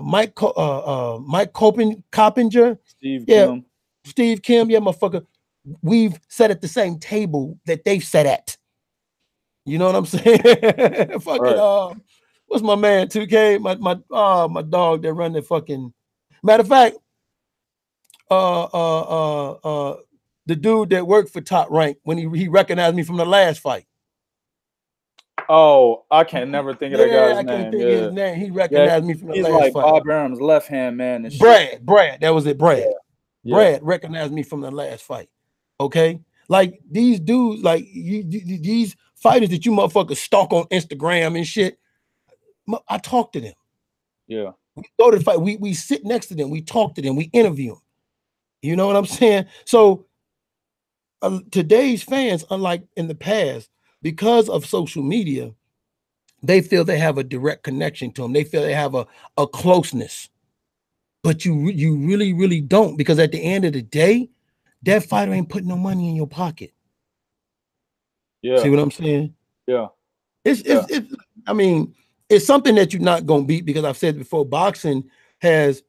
Mike Coppinger, Steve Kim, yeah, motherfucker. We've sat at the same table that they've sat at. You know what I'm saying? Fucking what's my man 2K? My dog that run the fucking, matter of fact, the dude that worked for Top Rank when he recognized me from the last fight. Oh, I can't never think of that guy's name. I can't think of his name. He recognized me from the last fight. He's like Bob Arum's left hand man. And Brad, that was it. Brad. Yeah. Brad recognized me from the last fight. Okay, like these dudes, like these fighters that you motherfuckers stalk on Instagram and shit. I talk to them. Yeah, we go to the fight. We sit next to them. We talk to them. We interview them. You know what I'm saying? So today's fans, unlike in the past, because of social media, they feel they have a direct connection to them. They feel they have a closeness, but you really, really don't, because at the end of the day, that fighter ain't putting no money in your pocket. Yeah. See what I'm saying? Yeah. It's I mean, it's something that you're not gonna beat, because I've said before, boxing has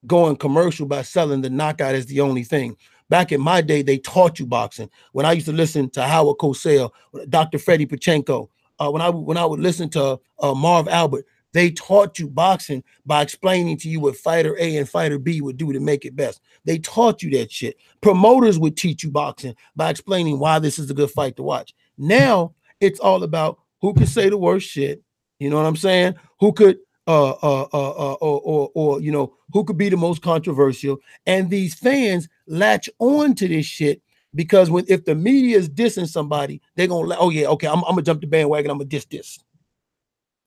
gone commercial by selling the knockout as the only thing. Back in my day, they taught you boxing. When I used to listen to Howard Cosell, Dr. Freddie Pachenko, when I would listen to Marv Albert, they taught you boxing by explaining to you what fighter A and fighter B would do to make it best. They taught you that shit. Promoters would teach you boxing by explaining why this is a good fight to watch. Now it's all about who can say the worst shit. You know what I'm saying? Who could or you know, who could be the most controversial. And these fans latch on to this shit because if the media is dissing somebody, they're gonna, oh yeah, okay, I'm gonna jump the bandwagon, I'm gonna diss this.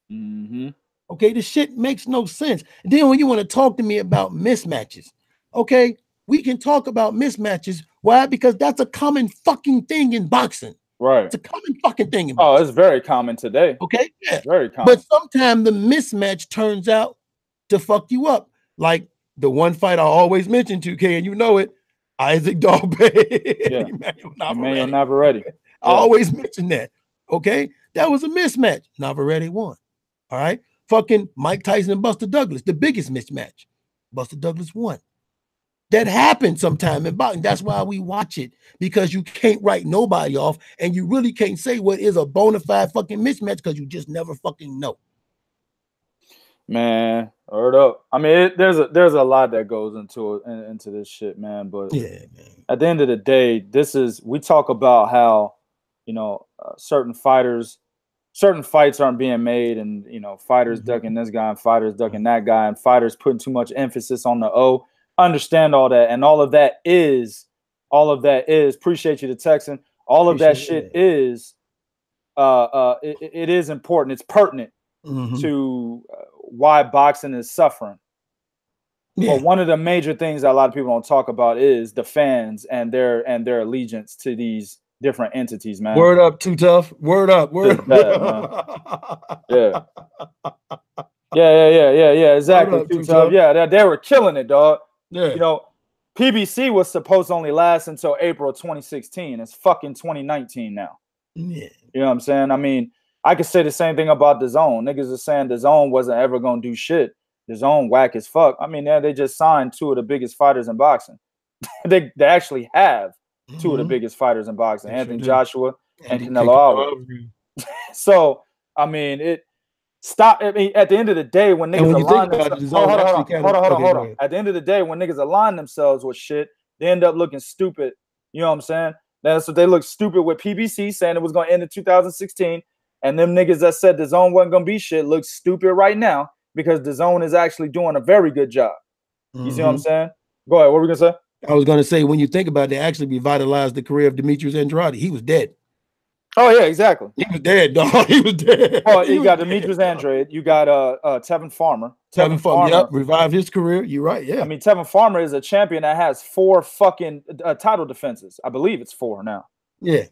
Mm-hmm. Okay, this shit makes no sense. And then when you want to talk to me about mismatches, okay, we can talk about mismatches. Why? Because that's a common fucking thing in boxing. Right. It's a common fucking thing in boxing. Oh, it's very common today. Okay, yeah. Very common. But sometimes the mismatch turns out to fuck you up. Like the one fight I always mention, 2K, and you know it, Isaac Dalbay. Yeah. Emmanuel Navarrete. I always mention that. Okay, that was a mismatch. Navarrete won. All right. Fucking Mike Tyson and Buster Douglas, the biggest mismatch. Buster Douglas won. That happens sometime in boxing. That's why we watch it, because you can't write nobody off, and you really can't say what is a bona fide fucking mismatch because you just never fucking know. Man, word up. I mean, there's a lot that goes into this shit, man. But yeah, man. At the end of the day, we talk about how, you know, certain fights aren't being made, and you know, fighters ducking this guy and fighters ducking that guy, and fighters putting too much emphasis on the O. Understand all that, and all of that is appreciate you, the Texan. All of that shit is it is important. It's pertinent to why boxing is suffering. Yeah. But one of the major things that a lot of people don't talk about is the fans and their allegiance to these different entities, man. Word up, Too Tough. Word up. Word bad, man. Yeah. Exactly. Too Tough. Yeah, they were killing it, dog. Yeah. You know, PBC was supposed to only last until April 2016. It's fucking 2019 now. Yeah. You know what I'm saying? I mean, I could say the same thing about DAZN. Niggas are saying DAZN wasn't ever gonna do shit. DAZN whack as fuck. I mean, they just signed two of the biggest fighters in boxing. they actually have two of the biggest fighters in boxing, Anthony Joshua and Canelo Alvarez. So, I mean, at the end of the day, when niggas align themselves, hold on. At the end of the day, when niggas align themselves with shit, they end up looking stupid. You know what I'm saying? That's what they look stupid with PBC saying it was going to end in 2016. And them niggas that said DAZN wasn't going to be shit look stupid right now because DAZN is actually doing a very good job. You see what I'm saying? Go ahead. What were we going to say? I was going to say, when you think about it, they actually revitalized the career of Demetrius Andrade. He was dead. Oh, yeah, exactly. He was dead, dog. He was dead. Oh, you got Demetrius Andrade. You got Tevin Farmer. Tevin Farmer, yep, revived his career. You're right, yeah. I mean, Tevin Farmer is a champion that has 4 fucking title defenses. I believe it's 4 now. Yeah.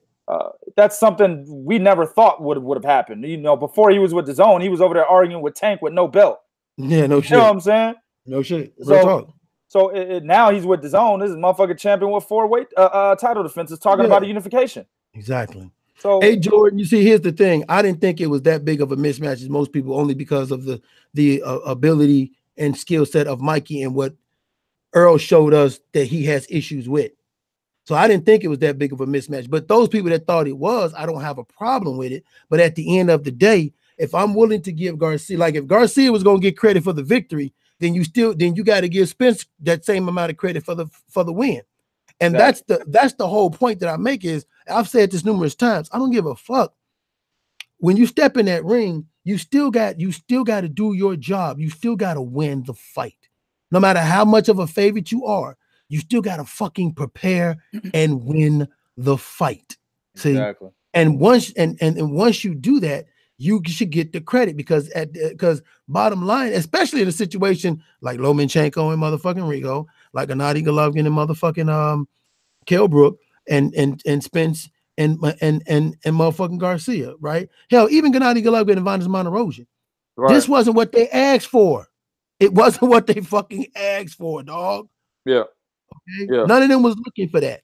That's something we never thought would have happened. You know, before he was with DAZN, he was over there arguing with Tank with no belt. Yeah, no shit. You know what I'm saying? No shit. So now he's with DAZN. This is motherfucking champion with 4 weight title defenses talking about a unification. Exactly. So, hey, Jordan, you see, here's the thing. I didn't think it was that big of a mismatch as most people, only because of the ability and skill set of Mikey and what Earl showed us that he has issues with. So I didn't think it was that big of a mismatch. But those people that thought it was, I don't have a problem with it. But at the end of the day, if I'm willing to give Garcia, like if Garcia was going to get credit for the victory, then you got to give Spence that same amount of credit for the win. And that's the whole point that I make is, I've said this numerous times, I don't give a fuck. When you step in that ring, you still got to do your job. You still got to win the fight. No matter how much of a favorite you are, you still got to fucking prepare and win the fight. See? Exactly. And once you do that, you should get the credit because bottom line, especially in a situation like Lomachenko and motherfucking Rigo, like Gennady Golovkin and motherfucking Kell Brook and Spence and motherfucking Garcia, right? Hell, even Gennady Golovkin and Vanes Monterosian. Right. This wasn't what they asked for. It wasn't what they fucking asked for, dog. Yeah. Okay? Yeah. None of them was looking for that.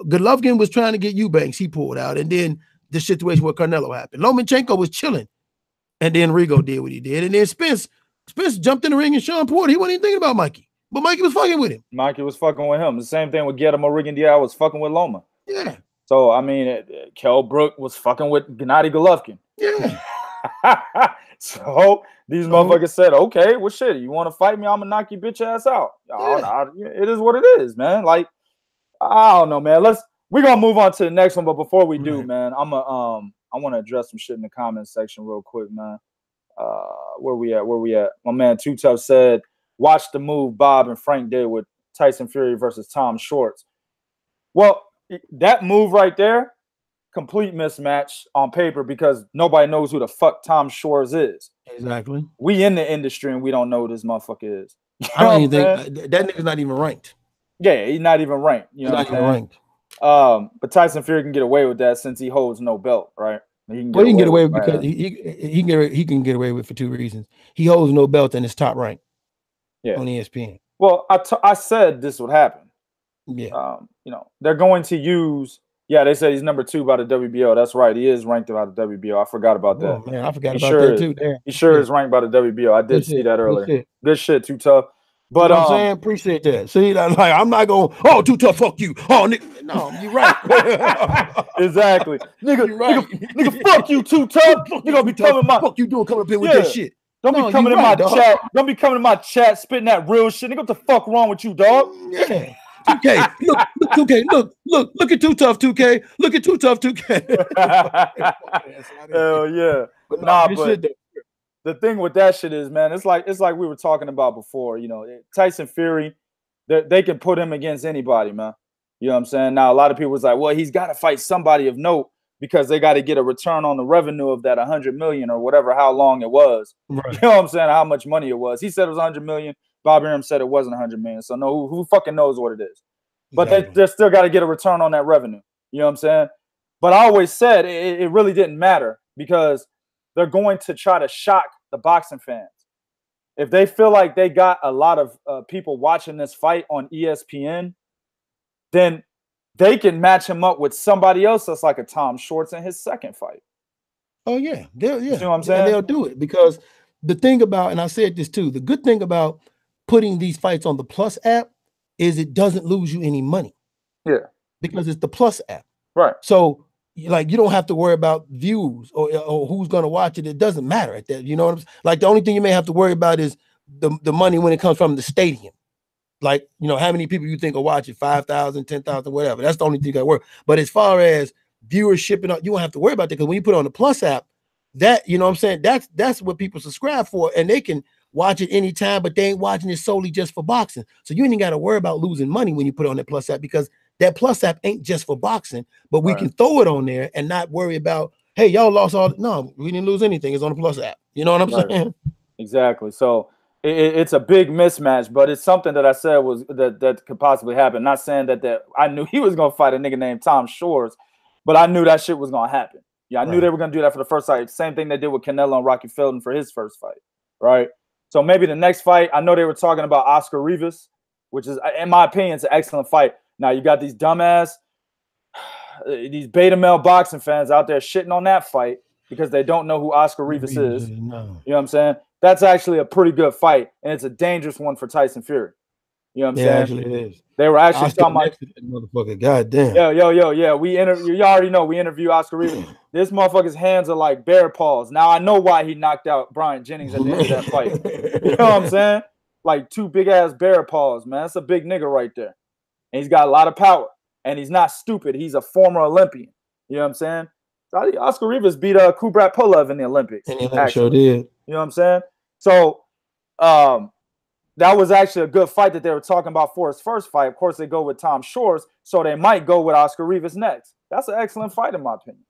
Golovkin was trying to get Eubanks. He pulled out. And then the situation with Canelo happened. Lomachenko was chilling. And then Rigo did what he did. And then Spence jumped in the ring and Sean Porter. He wasn't even thinking about Mikey. But Mikey was fucking with him. Mikey was fucking with him. The same thing with Guillermo Rigondeaux was fucking with Loma. Yeah. So, I mean, Kell Brook was fucking with Gennady Golovkin. Yeah. So, these motherfuckers said, okay, well, shit, you want to fight me? I'm going to knock your bitch ass out. Yeah. It is what it is, man. Like, I don't know, man. We're going to move on to the next one. But before we do, man, I want to address some shit in the comments section real quick, man. Where we at? My man Too Tough said, watch the move Bob and Frank did with Tyson Fury versus Tom Schwartz. Well, that move right there, complete mismatch on paper because nobody knows who the fuck Tom Schwartz is. Exactly. We in the industry and we don't know who this motherfucker is. I don't even think that nigga's not even ranked. Yeah, he's not even ranked. You know not even ranked. But Tyson Fury can get away with that since he holds no belt, right? He can get away with because he can get away with for 2 reasons. He holds no belt and is top ranked. Yeah. On ESPN. Well, I said this would happen. Yeah. You know, they're going to use. Yeah, they said he's number 2 by the WBO. That's right. He is ranked by the WBO. I forgot about that. Man, I forgot about that too. Damn. He sure is ranked by the WBO. I did see that earlier. Good shit, Too Tough. But you know what I'm saying, appreciate that. See, like I'm not going. Oh, Too Tough, fuck you. Oh, nigga, no, you're right. Exactly, nigga. You're right. Nigga, fuck you, Too Tough. You gonna be coming my fuck you doing coming up here with that shit. Don't be coming in my chat. Don't be coming in my chat spitting that real shit. Nigga, what the fuck wrong with you, dog? Yeah. 2K, look, 2K, look at Too Tough, 2K. Look at Too Tough, 2K. Hell yeah. But the thing with that shit is, man, it's like we were talking about before. You know, Tyson Fury, they can put him against anybody, man. You know what I'm saying? Now, a lot of people was like, well, he's got to fight somebody of note because they got to get a return on the revenue of that 100 million or whatever, how long it was. Right. You know what I'm saying? How much money it was. He said it was 100 million. Bob Arum said it wasn't 100 million. So no, who fucking knows what it is? But they still got to get a return on that revenue. You know what I'm saying? But I always said it really didn't matter because they're going to try to shock the boxing fans. If they feel like they got a lot of people watching this fight on ESPN, then they can match him up with somebody else that's like a Tom Schwartz in his second fight. Oh yeah, You see what I'm saying? And they'll do it because the thing about, and I said this too, the good thing about putting these fights on the Plus app is it doesn't lose you any money. Yeah, because it's the Plus app. Right. So like you don't have to worry about views or who's going to watch it. It doesn't matter at that. You know what I'm saying? Like the only thing you may have to worry about is the money when it comes from the stadium. Like, you know, how many people you think will watch it? 5,000, 10,000, whatever. That's the only thing you got to worry. But as far as viewership and all, you won't have to worry about that because when you put it on the Plus app, that, you know what I'm saying? That's what people subscribe for, and they can watch it anytime, but they ain't watching it solely just for boxing. So you ain't got to worry about losing money when you put it on that Plus app because that Plus app ain't just for boxing, but we can throw it on there and not worry about, hey, y'all lost all. No, we didn't lose anything. It's on the Plus app. You know what I'm saying? Exactly. So it's a big mismatch, but it's something that I said was that could possibly happen. Not saying that I knew he was going to fight a nigga named Tom Schwartz, but I knew that shit was going to happen. Yeah, I knew they were going to do that for the first fight. Same thing they did with Canelo and Rocky Fielding for his first fight, right? So maybe the next fight, I know they were talking about Oscar Rivas, which is, in my opinion, it's an excellent fight. Now, you got these dumbass, these beta male boxing fans out there shitting on that fight because they don't know who Oscar Rivas is. No. You know what I'm saying? That's actually a pretty good fight, and it's a dangerous one for Tyson Fury. You know what I'm saying? Actually it is. They were actually talking about motherfucker. Goddamn. Yeah. You already know we interview Oscar Rivas. This motherfucker's hands are like bear paws. Now I know why he knocked out Brian Jennings at the end of that fight. You know what I'm saying? Like two big ass bear paws, man. That's a big nigga right there. And he's got a lot of power. And he's not stupid. He's a former Olympian. You know what I'm saying? So Oscar Rivas beat Kubrat Pulev in the Olympics. Sure did. You know what I'm saying? So that was actually a good fight that they were talking about for his first fight. Of course, they go with Tom Schwartz, so they might go with Oscar Rivas next. That's an excellent fight, in my opinion.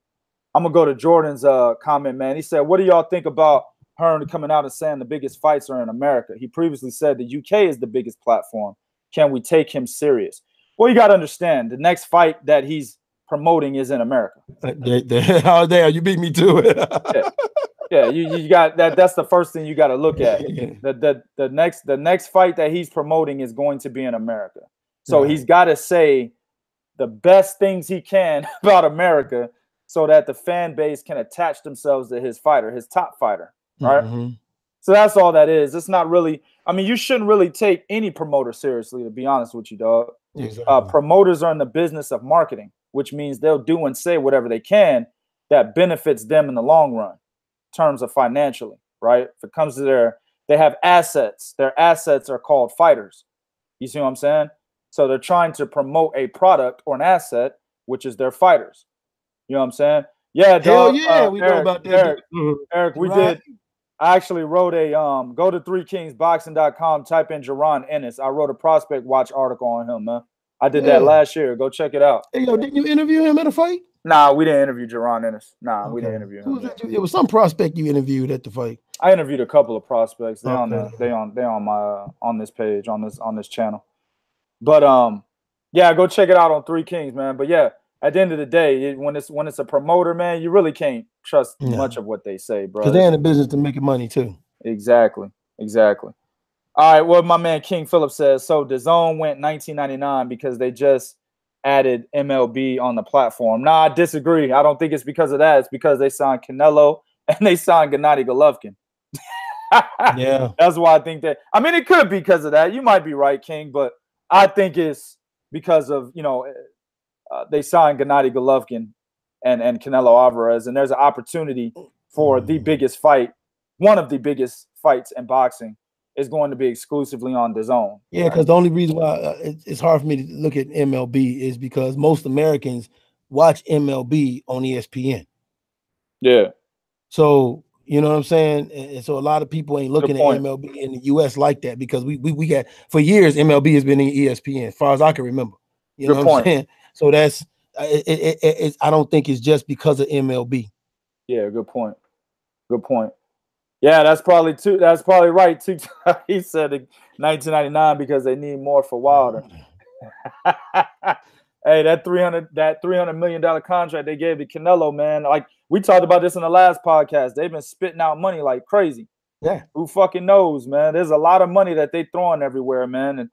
I'm going to go to Jordan's comment, man. He said, what do y'all think about Hearn coming out and saying the biggest fights are in America? He previously said the UK is the biggest platform. Can we take him serious? Well, you got to understand, the next fight that he's promoting is in America. How dare you beat me to it? Yeah, you got that. That's the first thing you got to look at. The next fight that he's promoting is going to be in America. So he's got to say the best things he can about America so that the fan base can attach themselves to his fighter, his top fighter. Right. Mm-hmm. So that's all that is. It's not really, I mean, you shouldn't really take any promoter seriously, to be honest with you, dog. Exactly. Promoters are in the business of marketing, which means they'll do and say whatever they can that benefits them in the long run. Terms of financially, right? If it comes to they have assets. Their assets are called fighters. You see what I'm saying? So they're trying to promote a product or an asset, which is their fighters. You know what I'm saying? Yeah, dog. We know about that. Eric, we did. I actually wrote a go to 3kingsboxing.com, type in Jaron Ennis. I wrote a prospect watch article on him, man. I did that last year. Go check it out. Hey, yo, didn't you interview him at a fight? Nah, we didn't interview Jaron Ennis. Nah, we didn't interview him. Who was that? It was some prospect you interviewed at the fight. I interviewed a couple of prospects. They on my on this page, on this channel. But yeah, go check it out on 3 Kings, man. But yeah, at the end of the day, when it's a promoter, man, you really can't trust much of what they say, bro. Because they're in the business to making money too. Exactly. All right, well, my man King Phillips says, so DAZN went $19.99 because they just added MLB on the platform. Nah, I disagree. I don't think it's because of that. It's because they signed Canelo and they signed Gennady Golovkin. Yeah. That's why I think that. I mean, it could be because of that. You might be right, King, but I think it's because of, they signed Gennady Golovkin and Canelo Alvarez, and there's an opportunity for the biggest fight, one of the biggest fights in boxing, is going to be exclusively on DAZN. Yeah, because the only reason why it's hard for me to look at MLB is because most Americans watch MLB on ESPN. Yeah. So, you know what I'm saying? And so a lot of people ain't looking at MLB in the US like that because we got, for years, MLB has been in ESPN, as far as I can remember. You know what I'm saying? So that's, I don't think it's just because of MLB. Yeah, good point. Yeah, that's probably right too. He said $19.99 because they need more for Wilder. Hey, that $300 million contract they gave to Canelo, man. Like we talked about this in the last podcast. They've been spitting out money like crazy. Yeah. Who fucking knows, man? There's a lot of money that they throwing everywhere, man. And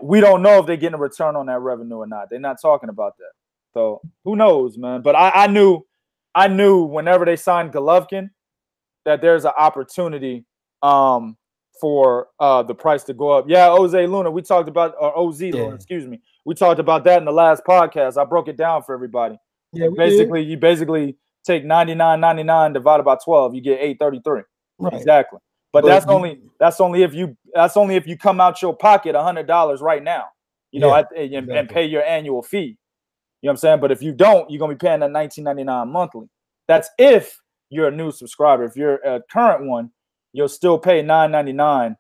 we don't know if they're getting a return on that revenue or not. They're not talking about that. So who knows, man? But I knew whenever they signed Golovkin that there's an opportunity for the price to go up. Yeah, Oz Luna, we talked about, or OZ Luna, excuse me. We talked about that in the last podcast. I broke it down for everybody. Yeah, you basically take 99.99 divided by 12, you get 833. Right. Exactly. But that's only if you come out your pocket $100 right now, and pay your annual fee. You know what I'm saying? But if you don't, you're gonna be paying that $19.99 monthly. That's if you're a new subscriber. If you're a current one, you'll still pay $9.99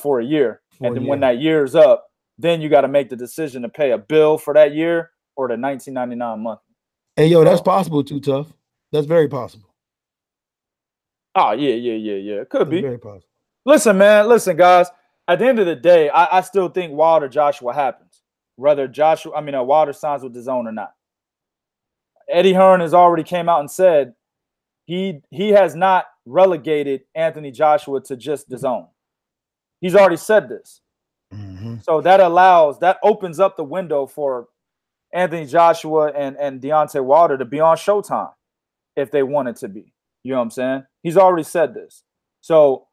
for a year. And then when that year's up, then you got to make the decision to pay a bill for that year or the $19.99 monthly. Hey, yo, that's possible too, Tough. That's very possible. Oh, yeah. It could be. Very possible. Listen, man. Listen, guys. At the end of the day, I still think Wilder Joshua happens. Whether Wilder signs with DAZN or not. Eddie Hearn has already came out and said he has not relegated Anthony Joshua to just DAZN. He's already said this. Mm-hmm. So that opens up the window for Anthony Joshua and Deontay Wilder to be on Showtime if they wanted to be. You know what I'm saying? He's already said this. So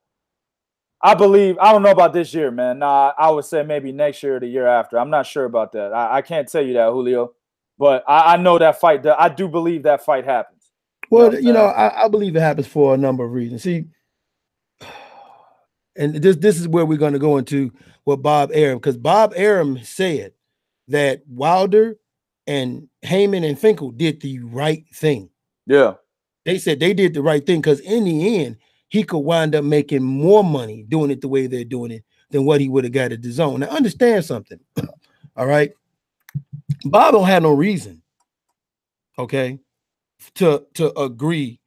I don't know about this year, man. Nah, I would say maybe next year or the year after. I'm not sure about that. I can't tell you that, Julio. But I know that fight. I do believe that fight happens. Well, I believe it happens for a number of reasons. See, and this is where we're going to go into what Bob Arum, because Bob Arum said that Wilder and Heyman and Finkel did the right thing. Yeah. They said they did the right thing because in the end, he could wind up making more money doing it the way they're doing it than what he would have got at DAZN. Now, understand something. All right. Bob don't have no reason, okay, to agree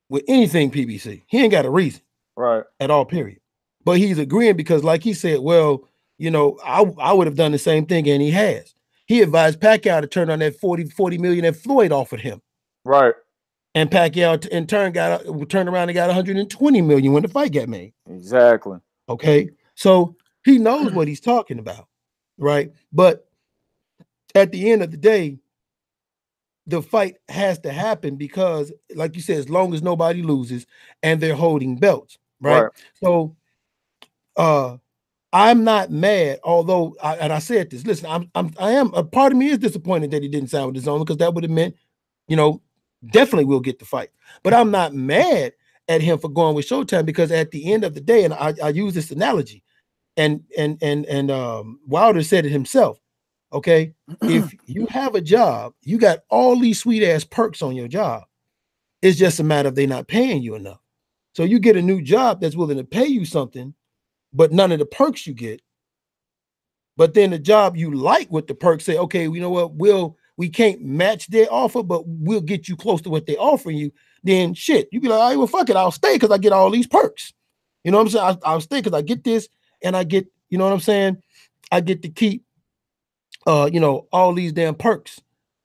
with anything PBC. He ain't got a reason. Right. At all, period. But he's agreeing because, like he said, well, I would have done the same thing, and he has. He advised Pacquiao to turn on that 40 million that Floyd offered him. Right. And Pacquiao in turn turned around and got 120 million when the fight got made. Exactly. Okay. So he knows what he's talking about. Right. But at the end of the day, the fight has to happen because, like you said, as long as nobody loses and they're holding belts. Right. So I'm not mad, although I said this. Listen, I am a part of me is disappointed that he didn't sign with DAZN because that would have meant, definitely we'll get the fight. But I'm not mad at him for going with Showtime because at the end of the day, and I use this analogy, and Wilder said it himself. Okay, if you have a job, you got all these sweet ass perks on your job. It's just a matter of they not paying you enough. So you get a new job that's willing to pay you something, but none of the perks you get. But then the job you like with the perks say, okay, you know what, we can't match their offer, but we'll get you close to what they're offering you. Then shit, you be like, all right, well, fuck it, I'll stay because I get all these perks. You know what I'm saying? I'll stay because I get this, and I get, you know what I'm saying? I get to keep, all these damn perks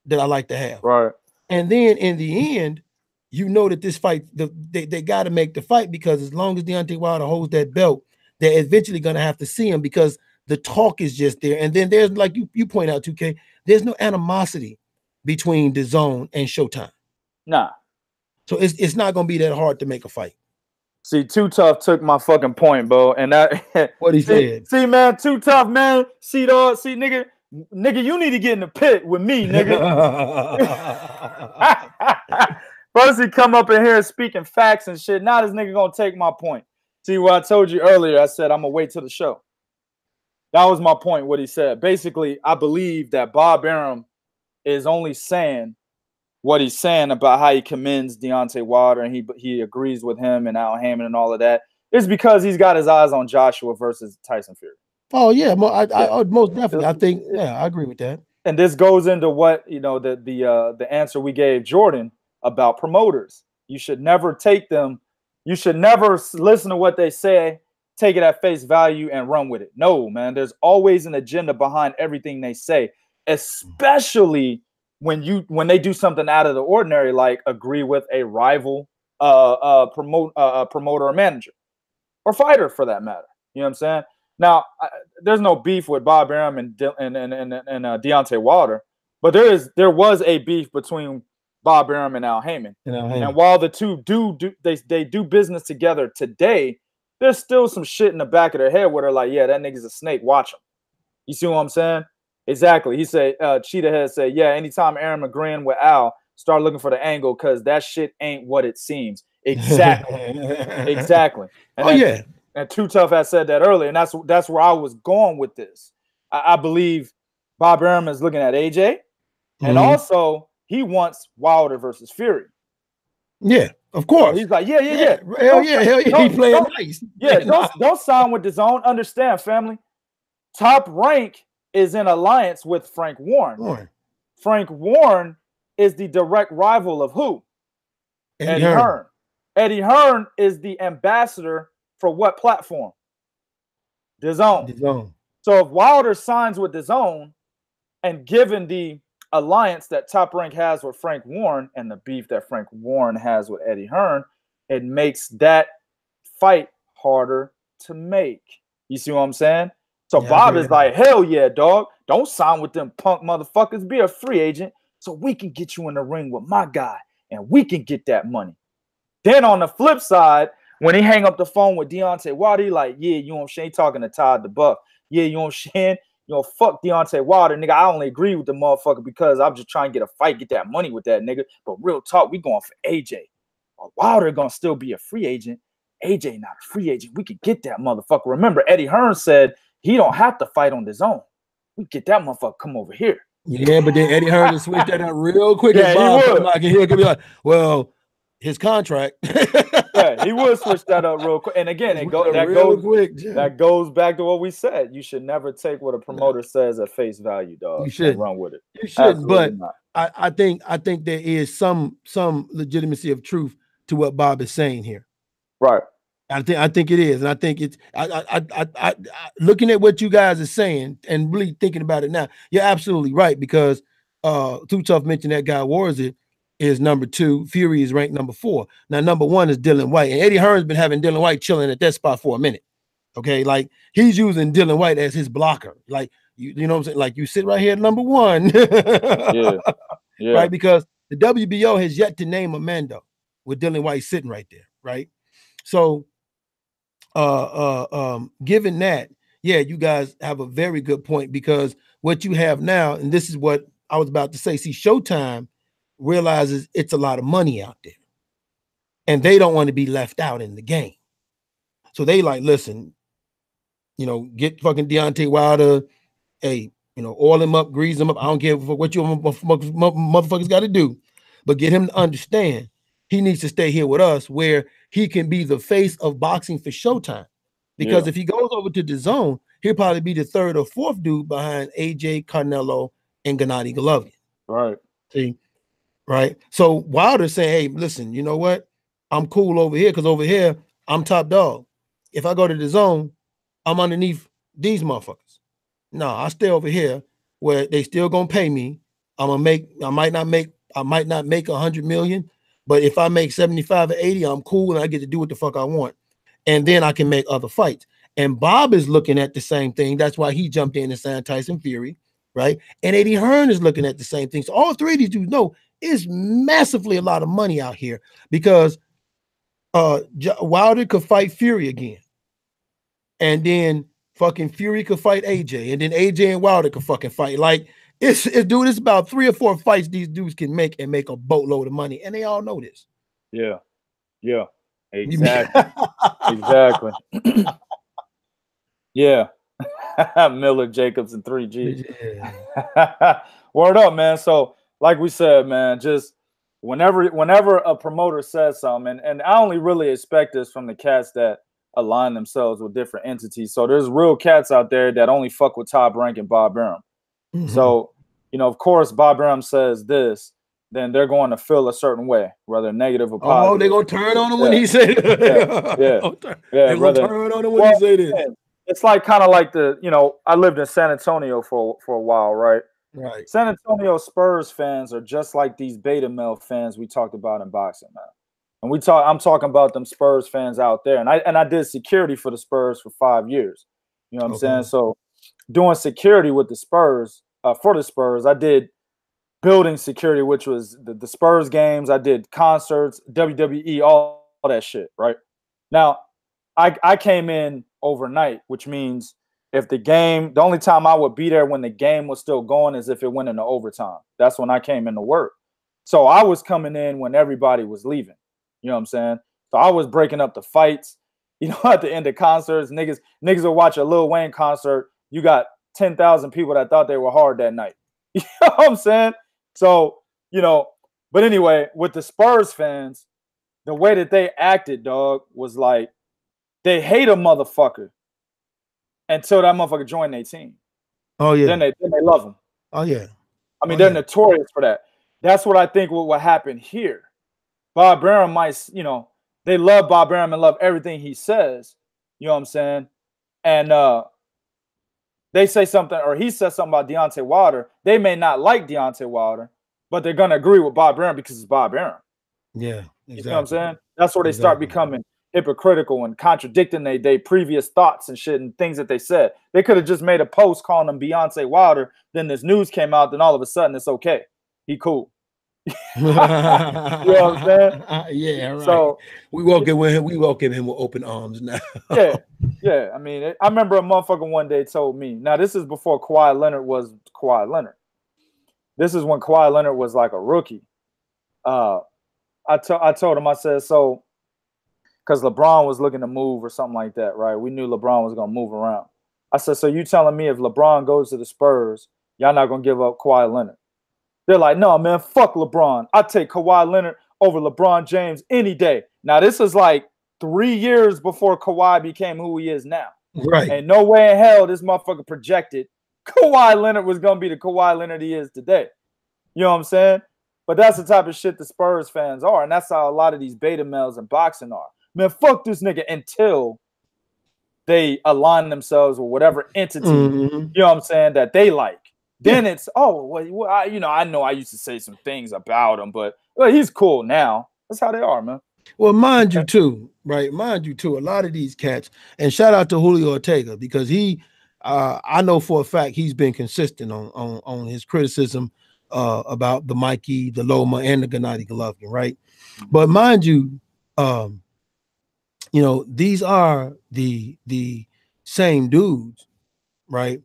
that I like to have. Right. And then in the end, that this fight, they got to make the fight because as long as Deontay Wilder holds that belt, they're eventually going to have to see him because the talk is just there. And then there's, like you point out, 2K, there's no animosity between DAZN and Showtime. Nah. So it's not going to be that hard to make a fight. See, Too Tough took my fucking point, bro. And that what he said. See, man, Too Tough, man. See, dog. See, nigga, you need to get in the pit with me, nigga. First he come up in here speaking facts and shit. Now this nigga gonna take my point. See what I told you earlier? I said I'm gonna wait till the show. That was my point, what he said. Basically, I believe that Bob Arum is only saying what he's saying about how he commends Deontay Wilder and he agrees with him and Al Heyman and all of that. It's because he's got his eyes on Joshua versus Tyson Fury. Oh, yeah, I most definitely. I think, I agree with that. And this goes into what, the answer we gave Jordan about promoters. You should never take them. You should never listen to what they say, take it at face value and run with it. No, man, there's always an agenda behind everything they say. especially when they do something out of the ordinary, like agree with a rival promoter or manager or fighter for that matter. You know what I'm saying? Now, there's no beef with Bob Arum and Deontay WIlder, but there was a beef between Bob Arum and Al Heyman. And while the two they do business together today, there's still some shit in the back of their head where they're like, yeah, that nigga's a snake. Watch him. You see what I'm saying? Exactly. He said, Cheetah Head said, yeah, anytime Arum agreeing with Al, start looking for the angle because that shit ain't what it seems. Exactly. Exactly. And and Too Tough has said that earlier, and that's where I was going with this. I believe Bob Arum is looking at AJ, and also he wants Wilder versus Fury. Yeah, of course. So he's like, yeah. Hell yeah. He playing nice. Yeah, don't sign with DAZN. Understand, family. Top Rank is in alliance with Frank Warren. Frank Warren is the direct rival of who? Eddie Hearn. Eddie Hearn is the ambassador for what platform? DAZN. So if Wilder signs with DAZN, and given the alliance that Top Rank has with Frank Warren and the beef that Frank Warren has with Eddie Hearn, it makes that fight harder to make. You see what I'm saying? So Bob is like, hell yeah, dog. Don't sign with them punk motherfuckers. Be a free agent so we can get you in the ring with my guy and we can get that money. Then on the flip side, when he hang up the phone with Deontay WIlder, he like, yeah, you know what I'm saying? He talking to Todd the Buck. Yeah, you know what I'm saying? You know, fuck Deontay WIlder, nigga. I only agree with the motherfucker because I'm just trying to get a fight, get that money with that nigga. But real talk, we going for AJ. Wilder gonna still be a free agent. AJ not a free agent. We can get that motherfucker. Remember, Eddie Hearn said he don't have to fight on DAZN. We get that motherfucker come over here. Yeah, but then Eddie Hearn just switched that out real quick. Yeah, he would be like, well, his contract. Yeah, he would switch that up real quick. And again, that goes back to what we said. You should never take what a promoter says at face value, dog. You should run with it. You should, but I think there is some legitimacy of truth to what Bob is saying here. Right. I think it is, and I think it's. I looking at what you guys are saying and really thinking about it now, you're absolutely right because Too Tough mentioned that Guy Warzi is number 2. Fury is ranked number 4. Now, number 1 is Dylan White. And Eddie Hearn's been having Dylan White chilling at that spot for a minute. Okay. Like he's using Dylan White as his blocker. Like, you know what I'm saying? Like you sit right here at number 1. Yeah. Right. Because the WBO has yet to name a Mando with Dylan White sitting right there. Right. So, given that, yeah, you guys have a very good point because what you have now, and this is what I was about to say, see, Showtime realizes it's a lot of money out there and they don't want to be left out in the game. So they like, listen, you know, get fucking Deontay WIlder, hey, you know, oil him up, grease him up. I don't care what you motherfuckers got to do, but get him to understand he needs to stay here with us where he can be the face of boxing for Showtime. Because if he goes over to DAZN, he'll probably be the 3rd or 4th dude behind AJ, Canelo, and Gennady Golovkin. Right. See? Right. So Wilder's saying, hey, listen, you know what? I'm cool over here because over here, I'm top dog. If I go to DAZN, I'm underneath these motherfuckers. No, I stay over here where they still gonna pay me. I might not make 100 million, but if I make 75 or 80, I'm cool and I get to do what the fuck I want. And then I can make other fights. And Bob is looking at the same thing. That's why he jumped in and signed Tyson Fury, right? And Eddie Hearn is looking at the same thing. So all 3 of these dudes know it's massively a lot of money out here because Wilder could fight Fury again. And then fucking Fury could fight AJ. And then AJ and Wilder could fucking fight. Like, it's about 3 or 4 fights these dudes can make and make a boatload of money. And they all know this. Yeah. Yeah. Exactly. Exactly. Yeah. Miller, Jacobs, and 3G. Yeah. Word up, man. So, like we said, man, just whenever a promoter says something, and I only really expect this from the cats that align themselves with different entities. So there's real cats out there that only fuck with Top Rank and Bob Arum. So, you know, of course, Bob Arum says this, then they're going to feel a certain way, whether negative or positive. Oh, they're going to turn on him when he said it. They're going to turn on him when he said it. It's like kind of like I lived in San Antonio for a while, right? Right. San Antonio Spurs fans are just like these beta male fans we talked about in boxing, man. And I'm talking about them Spurs fans out there. And I did security for the Spurs for 5 years. You know what I'm saying? So doing security with the Spurs, for the Spurs, I did building security, which was the Spurs games. I did concerts, WWE, all that shit, right? Now, I came in overnight, which means if the only time I would be there when the game was still going is if it went into overtime. That's when I came into work. So I was coming in when everybody was leaving. You know what I'm saying? So I was breaking up the fights. You know, at the end of concerts, niggas will watch a Lil Wayne concert. You got 10,000 people that thought they were hard that night. You know what I'm saying? So, you know, but anyway, with the Spurs fans, the way that they acted, dog, was like they hate a motherfucker until that motherfucker join their team. Oh yeah. Then they love him. Oh yeah. I mean, they're notorious for that. That's what I think will happen here. Bob Arum might, you know, they love Bob Arum and love everything he says. You know what I'm saying? And they say something, or he says something about Deontay WIlder. They may not like Deontay WIlder, but they're gonna agree with Bob Arum because it's Bob Arum. Yeah, exactly. You know what I'm saying? That's where they start becoming hypocritical and contradicting their previous thoughts and shit and things that they said. They could have just made a post calling him Beyonce WIlder. Then this news came out. Then all of a sudden it's okay. He cool. You know what I'm saying? Yeah, right. So we welcome him with open arms now. yeah. I mean, I remember a motherfucker one day told me. Now this is before Kawhi Leonard was Kawhi Leonard. This is when Kawhi Leonard was like a rookie. I told him, I said, so, because LeBron was looking to move or something like that, right? We knew LeBron was going to move around. I said, so you telling me if LeBron goes to the Spurs, y'all not going to give up Kawhi Leonard? They're like, no, man, fuck LeBron. I take Kawhi Leonard over LeBron James any day. Now, this is like 3 years before Kawhi became who he is now. Right. And no way in hell this motherfucker projected Kawhi Leonard was going to be the Kawhi Leonard he is today. You know what I'm saying? But that's the type of shit the Spurs fans are. And that's how a lot of these beta males in boxing are. Man, fuck this nigga until they align themselves with whatever entity, you know what I'm saying, that they like. Then it's, oh, well, I know I used to say some things about him, but well, he's cool now. That's how they are, man. Well, mind you too, right? Mind you too, a lot of these cats, and shout out to Julio Ortega, because he, I know for a fact he's been consistent on his criticism about the Mikey, the Loma, and the Gennady Golovkin, right? But mind you, you know, these are the same dudes, right?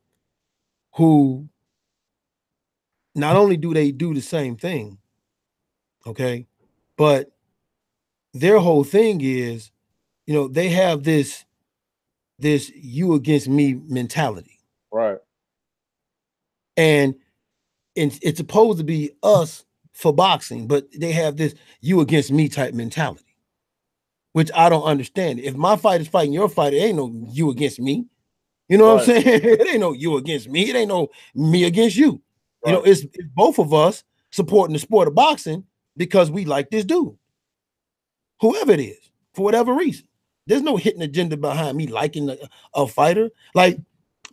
Who not only do they do the same thing, okay, but their whole thing is, you know, they have this you against me mentality, right? And it's supposed to be us for boxing, but they have this you against me type mentality, which I don't understand. If my fight is fighting your fight, it ain't no you against me. You know what I'm saying? It ain't no you against me. It ain't no me against you. Right. You know, it's both of us supporting the sport of boxing because we like this dude, whoever it is, for whatever reason. There's no hidden agenda behind me liking a fighter. Like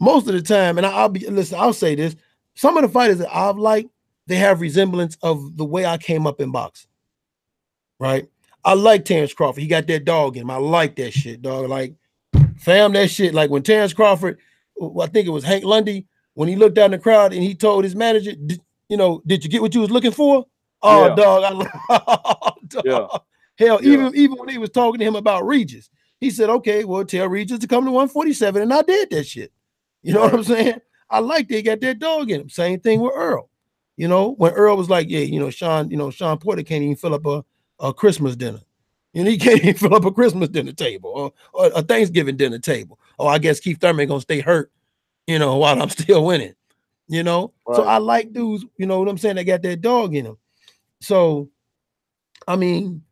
most of the time, and I'll say this, some of the fighters that I've liked, they have resemblance of the way I came up in boxing, right? I like Terrence Crawford. He got that dog in him. I like that shit, dog. Like, fam, that shit. Like when Terrence Crawford, I think it was Hank Lundy, when he looked down the crowd and he told his manager, you know, did you get what you was looking for? Oh, yeah. Dog. Dog. Yeah. Hell, yeah. Even when he was talking to him about Regis, he said, okay, well, tell Regis to come to 147. And I did that shit. You know what I'm saying? I like they got that dog in him. Same thing with Earl. You know, when Earl was like, yeah, you know, Sean Porter can't even fill up a Christmas dinner. You know, he can't even fill up a Christmas dinner table or a Thanksgiving dinner table. Oh, I guess Keith Thurman gonna stay hurt, you know, while I'm still winning. You know, so I like dudes, you know what I'm saying? They got that dog in them. So, I mean,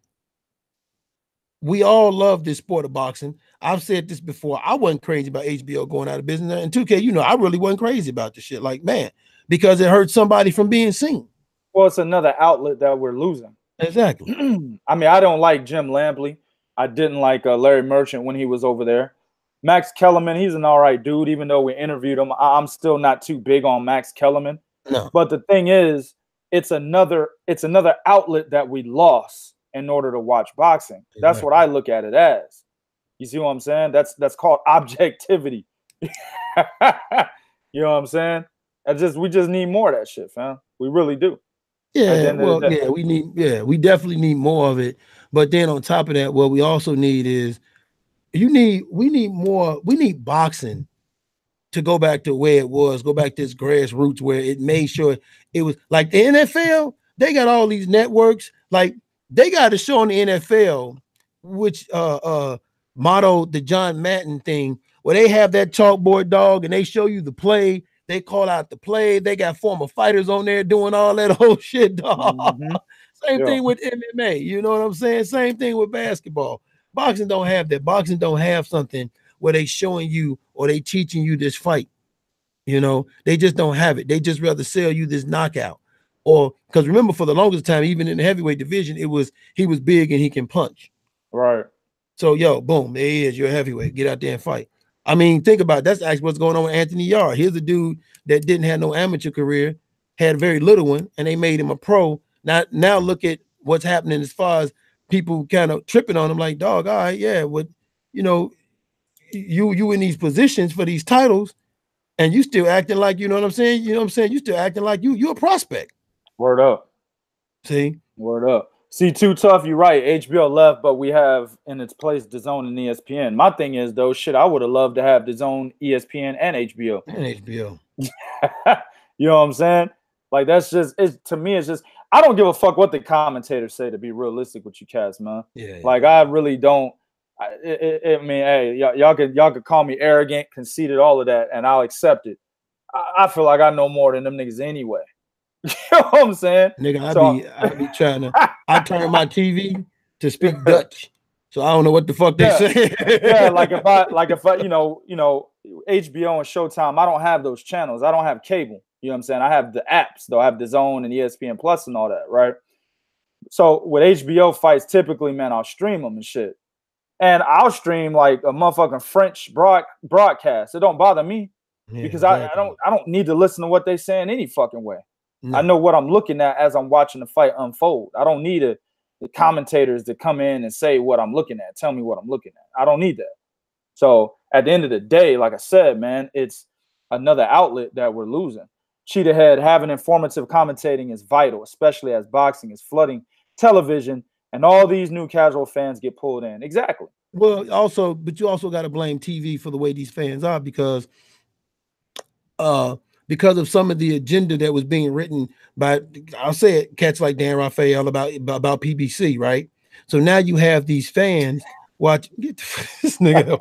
we all love this sport of boxing. I've said this before. I wasn't crazy about HBO going out of business. And 2K, you know, I really wasn't crazy about this shit. Like, man, because it hurt somebody from being seen. Well, it's another outlet that we're losing. Exactly. I mean, I don't like Jim Lampley. I didn't like Larry Merchant when he was over there. Max Kellerman, he's an all right dude, even though we interviewed him. I'm still not too big on Max Kellerman. No. But the thing is, it's another outlet that we lost in order to watch boxing. That's what I look at it as. You see what I'm saying? That's called objectivity. You know what I'm saying? We just need more of that shit, fam. We really do. Yeah, well, yeah, we definitely need more of it. But then on top of that, what we also need is we need boxing to go back to where it was, go back to its grassroots where it made sure it was like the NFL. They got all these networks, like they got a show on the NFL, which modeled the John Madden thing, where they have that chalkboard dog and they show you the play. They call out the play. They got former fighters on there doing all that whole shit, dog. Same thing with MMA. You know what I'm saying? Same thing with basketball. Boxing don't have that. Boxing don't have something where they showing you or they teaching you this fight. You know, they just don't have it. They just rather sell you this knockout. Or because remember, for the longest time, even in the heavyweight division, he was big and he can punch. Right. So, yo, boom, there he is. You're a heavyweight. Get out there and fight. I mean, think about it. That's actually what's going on with Anthony Yarde. Here's a dude that didn't have no amateur career, had a very little one, and they made him a pro. Now look at what's happening as far as people kind of tripping on him like, dog, all right, yeah, what, you know, you in these positions for these titles, and you still acting like, you know what I'm saying? You know what I'm saying? You still acting like you a prospect. Word up. See? Word up. See, Too Tough, you're right. HBO left, but we have in its place DAZN and ESPN. My thing is, though, shit, I would have loved to have DAZN, ESPN, and HBO. And HBO. You know what I'm saying? Like, that's just, to me, it's just, I don't give a fuck what the commentators say, to be realistic with you cats, man. Yeah. Like, I really don't. I mean, hey, y'all could call me arrogant, conceited, all of that, and I'll accept it. I feel like I know more than them niggas anyway. You know what I'm saying? Nigga, I be trying to, I turn my TV to speak Dutch, so I don't know what the fuck they say. Yeah, like if I, you know, HBO and Showtime, I don't have those channels. I don't have cable. You know what I'm saying? I have the apps, though. I have DAZN and ESPN Plus and all that, right? So with HBO fights, typically, man, I'll stream them and shit. And I'll stream like a motherfucking French broadcast. It don't bother me because exactly. I don't need to listen to what they say in any fucking way. No. I know what I'm looking at as I'm watching the fight unfold. I don't need the commentators to come in and say what I'm looking at, tell me what I'm looking at. I don't need that. So at the end of the day, like I said, man, it's another outlet that we're losing. Cheetah Head, having informative commentating is vital, especially as boxing is flooding television and all these new casual fans get pulled in. Exactly. Well, but you also got to blame TV for the way these fans are because of some of the agenda that was being written by, I'll say it, cats like Dan Raphael about PBC, right? So now you have these fans watch. Get this nigga.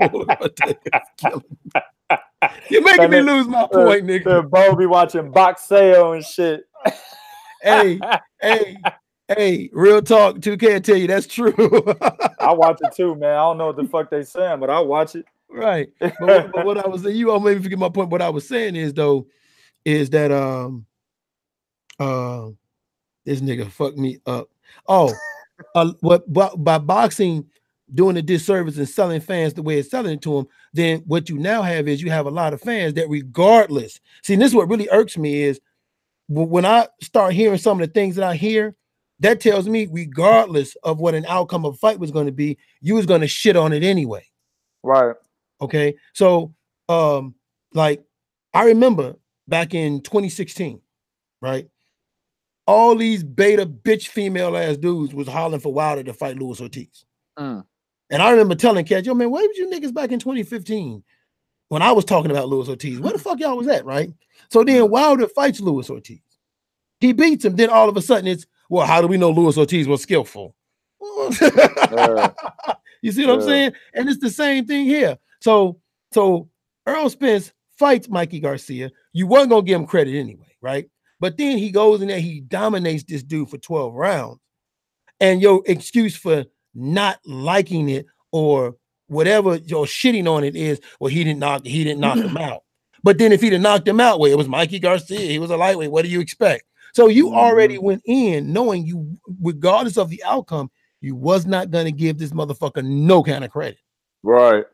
You're making me lose my point, nigga. Bo be watching Boxeo and shit. Hey, real talk. 2K tell you that's true. I watch it too, man. I don't know what the fuck they saying, but I watch it. Right. But what I was saying, you all maybe forget my point. What I was saying is that this nigga fucked me up. By boxing doing a disservice and selling fans the way it's selling it to them, then what you now have is you have a lot of fans that regardless. See, this is what really irks me is when I start hearing some of the things that I hear, that tells me regardless of what an outcome of a fight was going to be, you was going to shit on it anyway. Right. Okay. So like I remember back in 2016, right? All these beta bitch female ass dudes was hollering for Wilder to fight Luis Ortiz. And I remember telling cats, yo, man, where was you niggas back in 2015 when I was talking about Luis Ortiz? Where the fuck y'all was at, right? So then Wilder fights Luis Ortiz. He beats him. Then all of a sudden it's, well, how do we know Luis Ortiz was skillful? You see what I'm saying? And it's the same thing here. So Earl Spence fights Mikey Garcia. You weren't going to give him credit anyway, right? But then he goes in there, he dominates this dude for 12 rounds. And your excuse for not liking it or whatever your shitting on it is, well, he didn't knock him out. But then if he'd have knocked him out, well, it was Mikey Garcia. He was a lightweight. What do you expect? So you already went in knowing you, regardless of the outcome, you was not going to give this motherfucker no kind of credit. Right.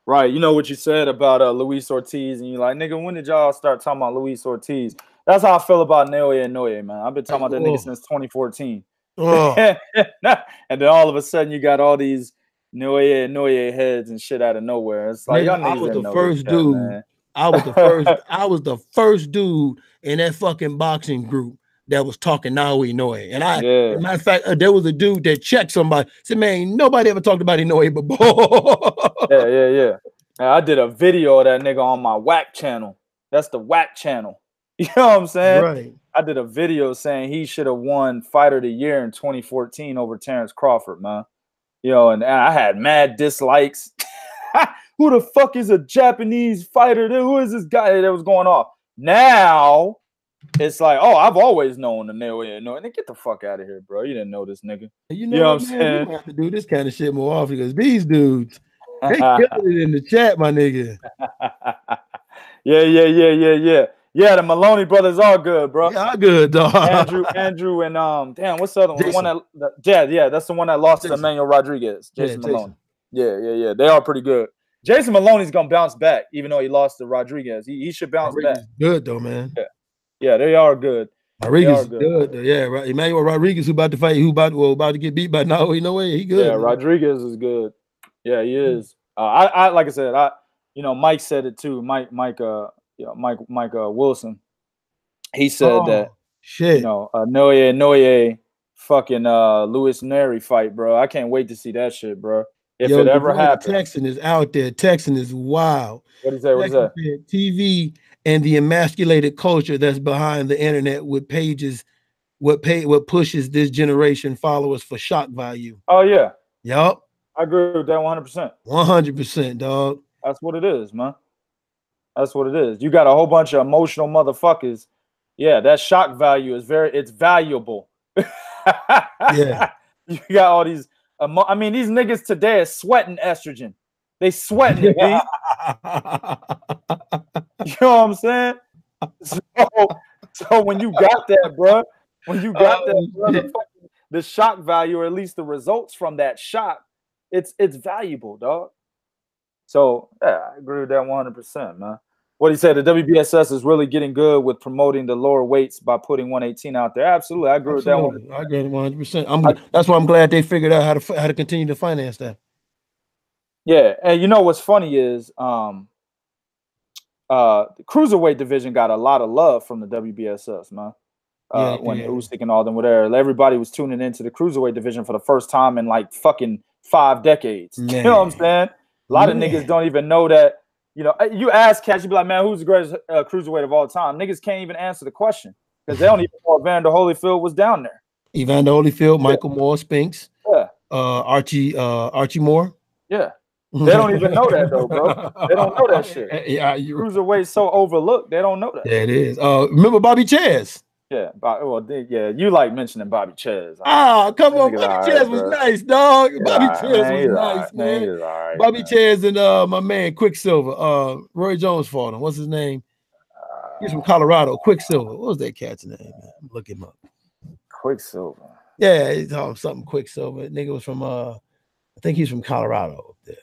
Right. You know what you said about Luis Ortiz, and you're like, nigga, when did y'all start talking about Luis Ortiz? That's how I feel about Naoya Inoue, man. I've been talking about that nigga since 2014. And then all of a sudden you got all these Inoue heads and shit out of nowhere. It's like, y'all niggas didn't know this shit, man. I was the first dude in that fucking boxing group that was talking Naoya Inoue. And as a matter of fact, there was a dude that checked somebody. Said, man, nobody ever talked about Inoue before. Yeah. I did a video of that nigga on my Whack channel. That's the Whack channel. You know what I'm saying? Right. I did a video saying he should have won Fighter of the Year in 2014 over Terrence Crawford, man. You know, and I had mad dislikes. Who the fuck is a Japanese fighter? Who is this guy that was going off? Now it's like, oh, I've always known the Naoya Inoue. And get the fuck out of here, bro. You didn't know this nigga. You know what I'm saying? We have to do this kind of shit more often because these dudes, they killed it in the chat, my nigga. Yeah. Yeah, the Maloney brothers are good, bro. Yeah, are good, dog. Andrew, and damn, what's the other one? The one that that's the one that lost to Emmanuel Rodriguez. Jason Maloney. Yeah. They are pretty good. Jason Maloney's gonna bounce back, even though he lost to Rodriguez. He should bounce back. Good though, man. Yeah, they are good. Rodriguez is good. Yeah, right. Emmanuel Rodriguez, who about to fight, about to get beat by Naoya Inoue. He good. Yeah, man. Rodriguez is good. Yeah, he is. I like I said, Mike said it too. Mike Wilson. He said that Naoya Inoue fucking Luis Neri fight, bro. I can't wait to see that shit, bro. If it ever happens. Texan is out there. Texan is wild. What is that? TV and the emasculated culture that's behind the internet with pages, what pushes this generation followers for shock value. Oh yeah. Yup. I agree with that 100%. 100%, dog. That's what it is, man. That's what it is. You got a whole bunch of emotional motherfuckers. Yeah, that shock value is it's valuable. Yeah. You got all these these niggas today are sweating estrogen. They sweating it, B. You know what I'm saying? So when you got that, bro, the shock value, or at least the results from that shock, it's valuable, dog. So yeah, I agree with that 100%, man. What he said, the WBSS is really getting good with promoting the lower weights by putting 118 out there. Absolutely, I agree with that 100%. I agree 100%. That's why I'm glad they figured out how to continue to finance that. Yeah, and you know what's funny is the cruiserweight division got a lot of love from the WBSS, man. When Usyk and all them were there, everybody was tuning into the cruiserweight division for the first time in like fucking 5 decades. Man. You know what I'm saying? A lot of niggas don't even know that. You know, you ask cats, you be like, man, who's the greatest cruiserweight of all time? Niggas can't even answer the question because they don't even know Evander Holyfield was down there. Evander Holyfield, Michael Moore, Spinks, Archie Moore. Yeah. They don't even know that though, bro. They don't know that shit. Yeah, cruiserweight's so overlooked. They don't know that. Yeah, it is. Remember Bobby Chaz? Yeah, you like mentioning Bobby Chaz. Come on, Bobby Chaz was nice, dog. Bobby Chaz was nice, man. Bobby Chaz and my man Quicksilver. Roy Jones fought him. What's his name? He's from Colorado. Quicksilver. What was that cat's name? Man? Look him up. Quicksilver. Yeah, he's something Quicksilver. Nigga was from I think he's from Colorado up there.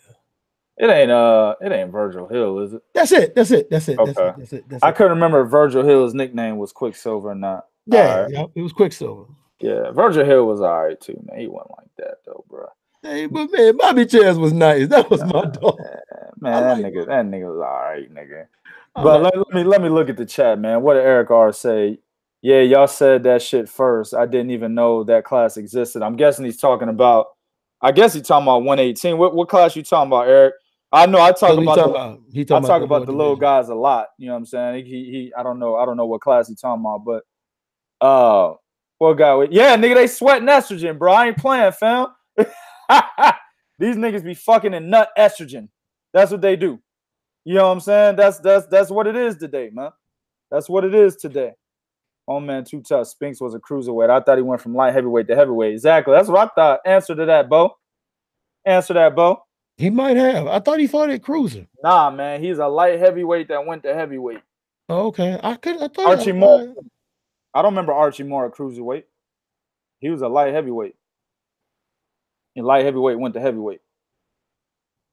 It ain't Virgil Hill, is it? That's it. Okay. That's it. I couldn't remember if Virgil Hill's nickname was Quicksilver or not. Yeah, it was Quicksilver. Yeah, Virgil Hill was all right too, man. He wasn't like that though, bro. Hey, but man, Bobby Chaz was nice. That was my dog. Man, that nigga was all right, nigga. But let me look at the chat, man. What did Eric R say? Yeah, y'all said that shit first. I didn't even know that class existed. I'm guessing he's talking about. I guess he's talking about 118. What class you talking about, Eric? I know I talk about the little guys a lot. You know what I'm saying? I don't know what class he's talking about, but what guy? Yeah, nigga, they sweating estrogen, bro. I ain't playing, fam. These niggas be fucking in nut estrogen. That's what they do. You know what I'm saying? That's what it is today, man. That's what it is today. Oh man, too tough. Spinks was a cruiserweight. I thought he went from light heavyweight to heavyweight. Exactly. That's what I thought. Answer to that, Bo. Answer that, Bo. He might have. I thought he fought at cruiser. Nah, man. He's a light heavyweight that went to heavyweight. Oh, okay. I thought Archie Moore. I don't remember Archie Moore at cruiserweight. He was a light heavyweight. And light heavyweight went to heavyweight.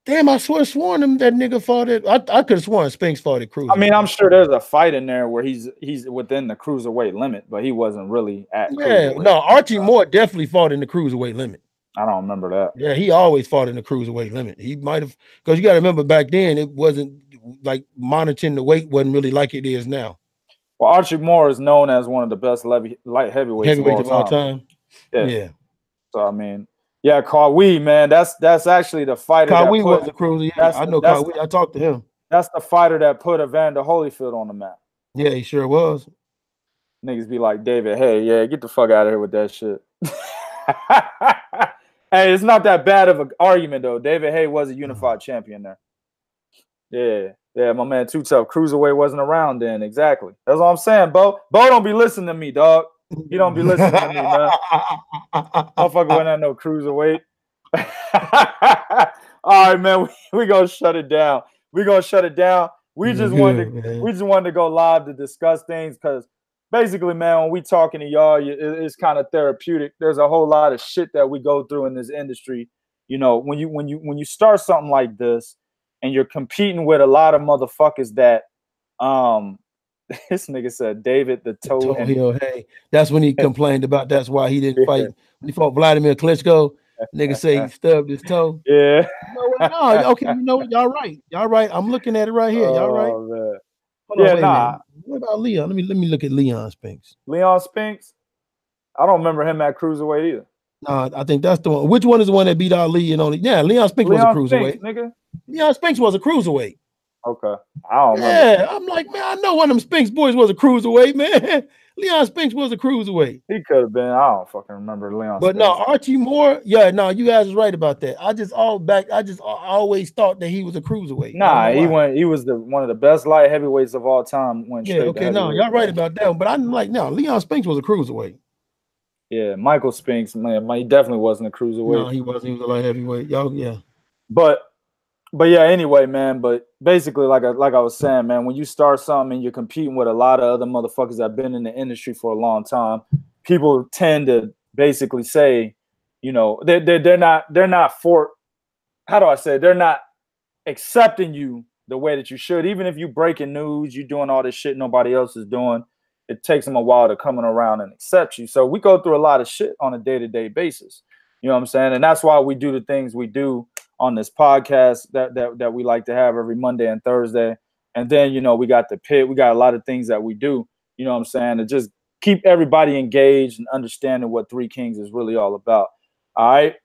Damn, I sworn him that nigga fought it. I could have sworn Spinks fought at cruiserweight. I mean, I'm sure there's a fight in there where he's within the cruiserweight limit, but he wasn't really at. Yeah, no, Archie Moore definitely fought in the cruiserweight limit. I don't remember that. Yeah, he always fought in the cruiserweight limit. He might have, because you got to remember back then it wasn't like monitoring the weight wasn't really like it is now. Well, Archie Moore is known as one of the best light heavyweights of all time. Yeah. So I mean, yeah, Kawhi, man, that's actually the fighter. Kawhi was a cruiser. Yeah, I know Kawhi. I talked to him. That's the fighter that put Evander Holyfield on the map. Yeah, he sure was. Niggas be like, David, hey, yeah, get the fuck out of here with that shit. Hey, it's not that bad of an argument though. David Hay was a unified champion there. Yeah, my man, Too Tough. Cruiserweight wasn't around then. Exactly. That's all I'm saying, Bo. Bo don't be listening to me, dog. You don't be listening to me, man. Motherfucker wasn't at no cruiserweight. All right, man. We gonna shut it down. We just wanted to go live to discuss things because basically, man, when we talking to y'all, it's kind of therapeutic. There's a whole lot of shit that we go through in this industry. You know, when you start something like this and you're competing with a lot of motherfuckers that this nigga said David the Toe Hill. Hey, that's when he complained about that's why he didn't fight. When he fought Vladimir Klitschko, nigga say he stubbed his toe. Yeah. No, okay, you know what? Y'all right. I'm looking at it right here. Y'all right. Man. Hold on, nah. What about Leon? Let me look at Leon Spinks. Leon Spinks? I don't remember him at cruiserweight either. No, I think that's the one. Which one is the one that beat Ali and only? Yeah, Leon Spinks was a cruiserweight. Nigga. Leon Spinks was a cruiserweight. Okay. I don't remember. Yeah, I'm like, man, I know one of them Spinks boys was a cruiserweight, man. Leon Spinks was a cruiserweight. He could have been. I don't fucking remember Leon But Spinks. no, Archie Moore, yeah, no, you guys was right about that. I always thought that he was a cruiserweight. Nah, he was one of the best light heavyweights of all time. No, y'all right about that. But I'm like, no, Leon Spinks was a cruiserweight. Yeah, Michael Spinks, man, he definitely wasn't a cruiserweight. No, he wasn't. He was a light heavyweight. Y'all, yeah. But yeah, anyway, man. But basically, like I was saying, man, when you start something and you're competing with a lot of other motherfuckers that have been in the industry for a long time, people tend to basically say, you know, they're not for, how do I say it? They're not accepting you the way that you should. Even if you breaking news, you doing all this shit nobody else is doing, it takes them a while to come around and accept you. So we go through a lot of shit on a day-to-day basis. You know what I'm saying? And that's why we do the things we do on this podcast that we like to have every Monday and Thursday. And then, you know, we got the pit. We got a lot of things that we do, you know what I'm saying, to just keep everybody engaged and understanding what Three Kings is really all about. All right.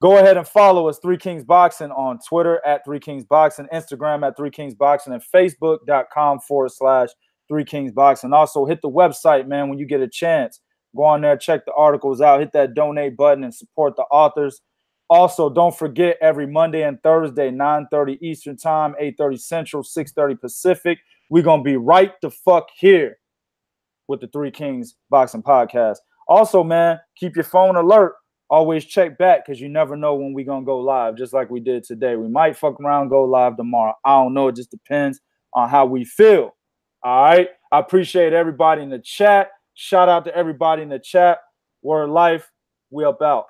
Go ahead and follow us, Three Kings Boxing, on Twitter at Three Kings Boxing, Instagram at Three Kings Boxing, and Facebook.com/Three Kings Boxing. Also hit the website, man, when you get a chance. Go on there, check the articles out, hit that donate button and support the authors. Also, don't forget every Monday and Thursday, 9:30 Eastern Time, 8:30 Central, 6:30 Pacific. We're going to be right the fuck here with the Three Kings Boxing Podcast. Also, man, keep your phone alert. Always check back because you never know when we're going to go live, just like we did today. We might fuck around, go live tomorrow. I don't know. It just depends on how we feel. All right? I appreciate everybody in the chat. Shout out to everybody in the chat. Word life. We up out.